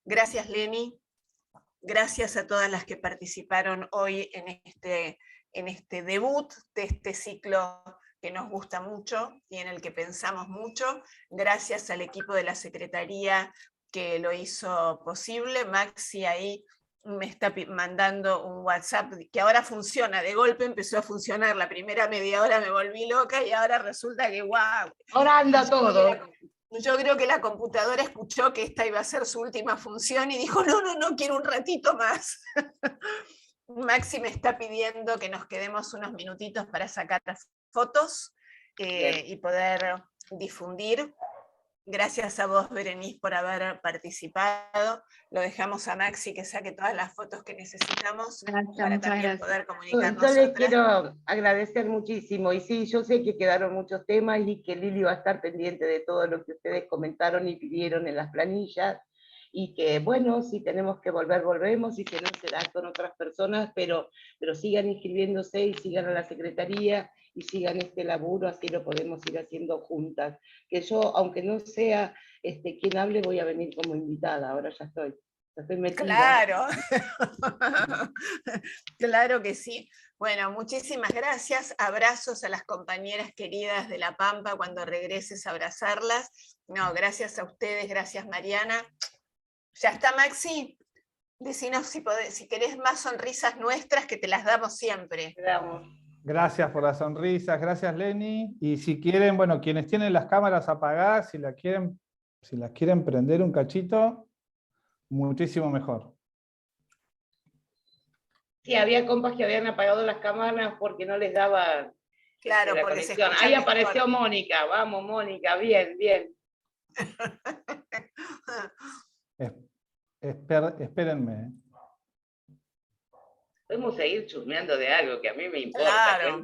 Gracias, Leni. Gracias a todas las que participaron hoy en este debut de este ciclo que nos gusta mucho y en el que pensamos mucho. Gracias al equipo de la Secretaría que lo hizo posible. Maxi ahí me está mandando un WhatsApp que ahora funciona, de golpe empezó a funcionar, la primera media hora me volví loca y ahora resulta que ¡guau! Ahora anda todo. Yo creo que la computadora escuchó que esta iba a ser su última función y dijo, no, quiero un ratito más. Maxi me está pidiendo que nos quedemos unos minutitos para sacar las fotos y poder difundir. Gracias a vos, Berenice, por haber participado. Lo dejamos a Maxi que saque todas las fotos que necesitamos para también poder comunicarnos. Yo les quiero agradecer muchísimo, y sí, yo sé que quedaron muchos temas y que Lili va a estar pendiente de todo lo que ustedes comentaron y pidieron en las planillas, y que bueno, si tenemos que volver, volvemos, y si no será con otras personas, pero sigan inscribiéndose y sigan a la Secretaría, y sigan este laburo, así lo podemos ir haciendo juntas. Que yo, aunque no sea quien hable, voy a venir como invitada, ahora ya estoy metida. Claro, claro que sí. Bueno, muchísimas gracias, abrazos a las compañeras queridas de La Pampa, cuando regreses a abrazarlas. No, gracias a ustedes, gracias Mariana. ¿Ya está, Maxi? Decinos si querés más sonrisas nuestras, que te las damos siempre. Gracias por las sonrisas, gracias Leni. Y si quieren, bueno, quienes tienen las cámaras apagadas, si las quieren prender un cachito, muchísimo mejor. Sí, había compas que habían apagado las cámaras porque no les daba claro, la porque conexión. Se ahí apareció mejor. Mónica, vamos Mónica, bien. Espérenme. Podemos seguir chusmeando de algo que a mí me importa, claro.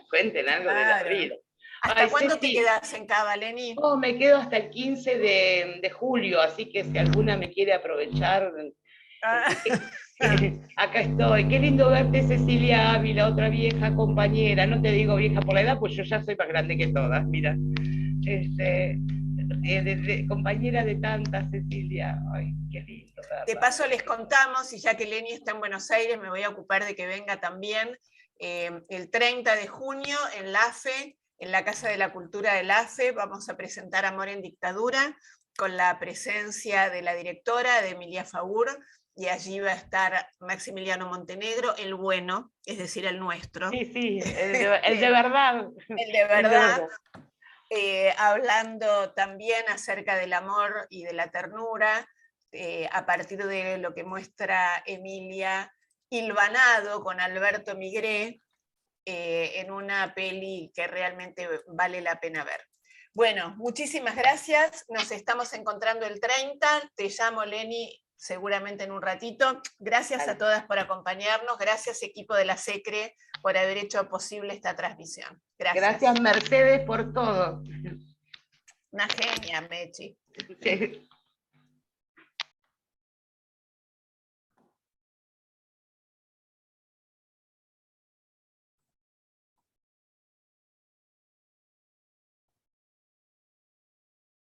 cuenten algo de la vida. ¿Hasta cuándo te quedas en Cava, Leni? No, me quedo hasta el 15 de julio, así que si alguna me quiere aprovechar, acá estoy. Qué lindo verte, Cecilia Ávila, otra vieja compañera. No te digo vieja por la edad, pues yo ya soy más grande que todas, mira. Compañera de tantas, Cecilia. Ay, qué lindo. ¿Verdad? De paso les contamos, y ya que Leni está en Buenos Aires, me voy a ocupar de que venga también, el 30 de junio en la AFE, en la Casa de la Cultura del AFE, vamos a presentar Amor en Dictadura, con la presencia de la directora, de Emilia Faur, y allí va a estar Maximiliano Montenegro, el bueno, es decir, el nuestro. Sí, el de verdad. El de verdad. Hablando también acerca del amor y de la ternura, a partir de lo que muestra Emilia, hilvanado con Alberto Migré, en una peli que realmente vale la pena ver. Bueno, muchísimas gracias, nos estamos encontrando el 30, te llamo Leni seguramente en un ratito. Gracias a todas por acompañarnos, gracias equipo de la SECRE por haber hecho posible esta transmisión. Gracias Mercedes por todo. Una genia, Mechi. Sí.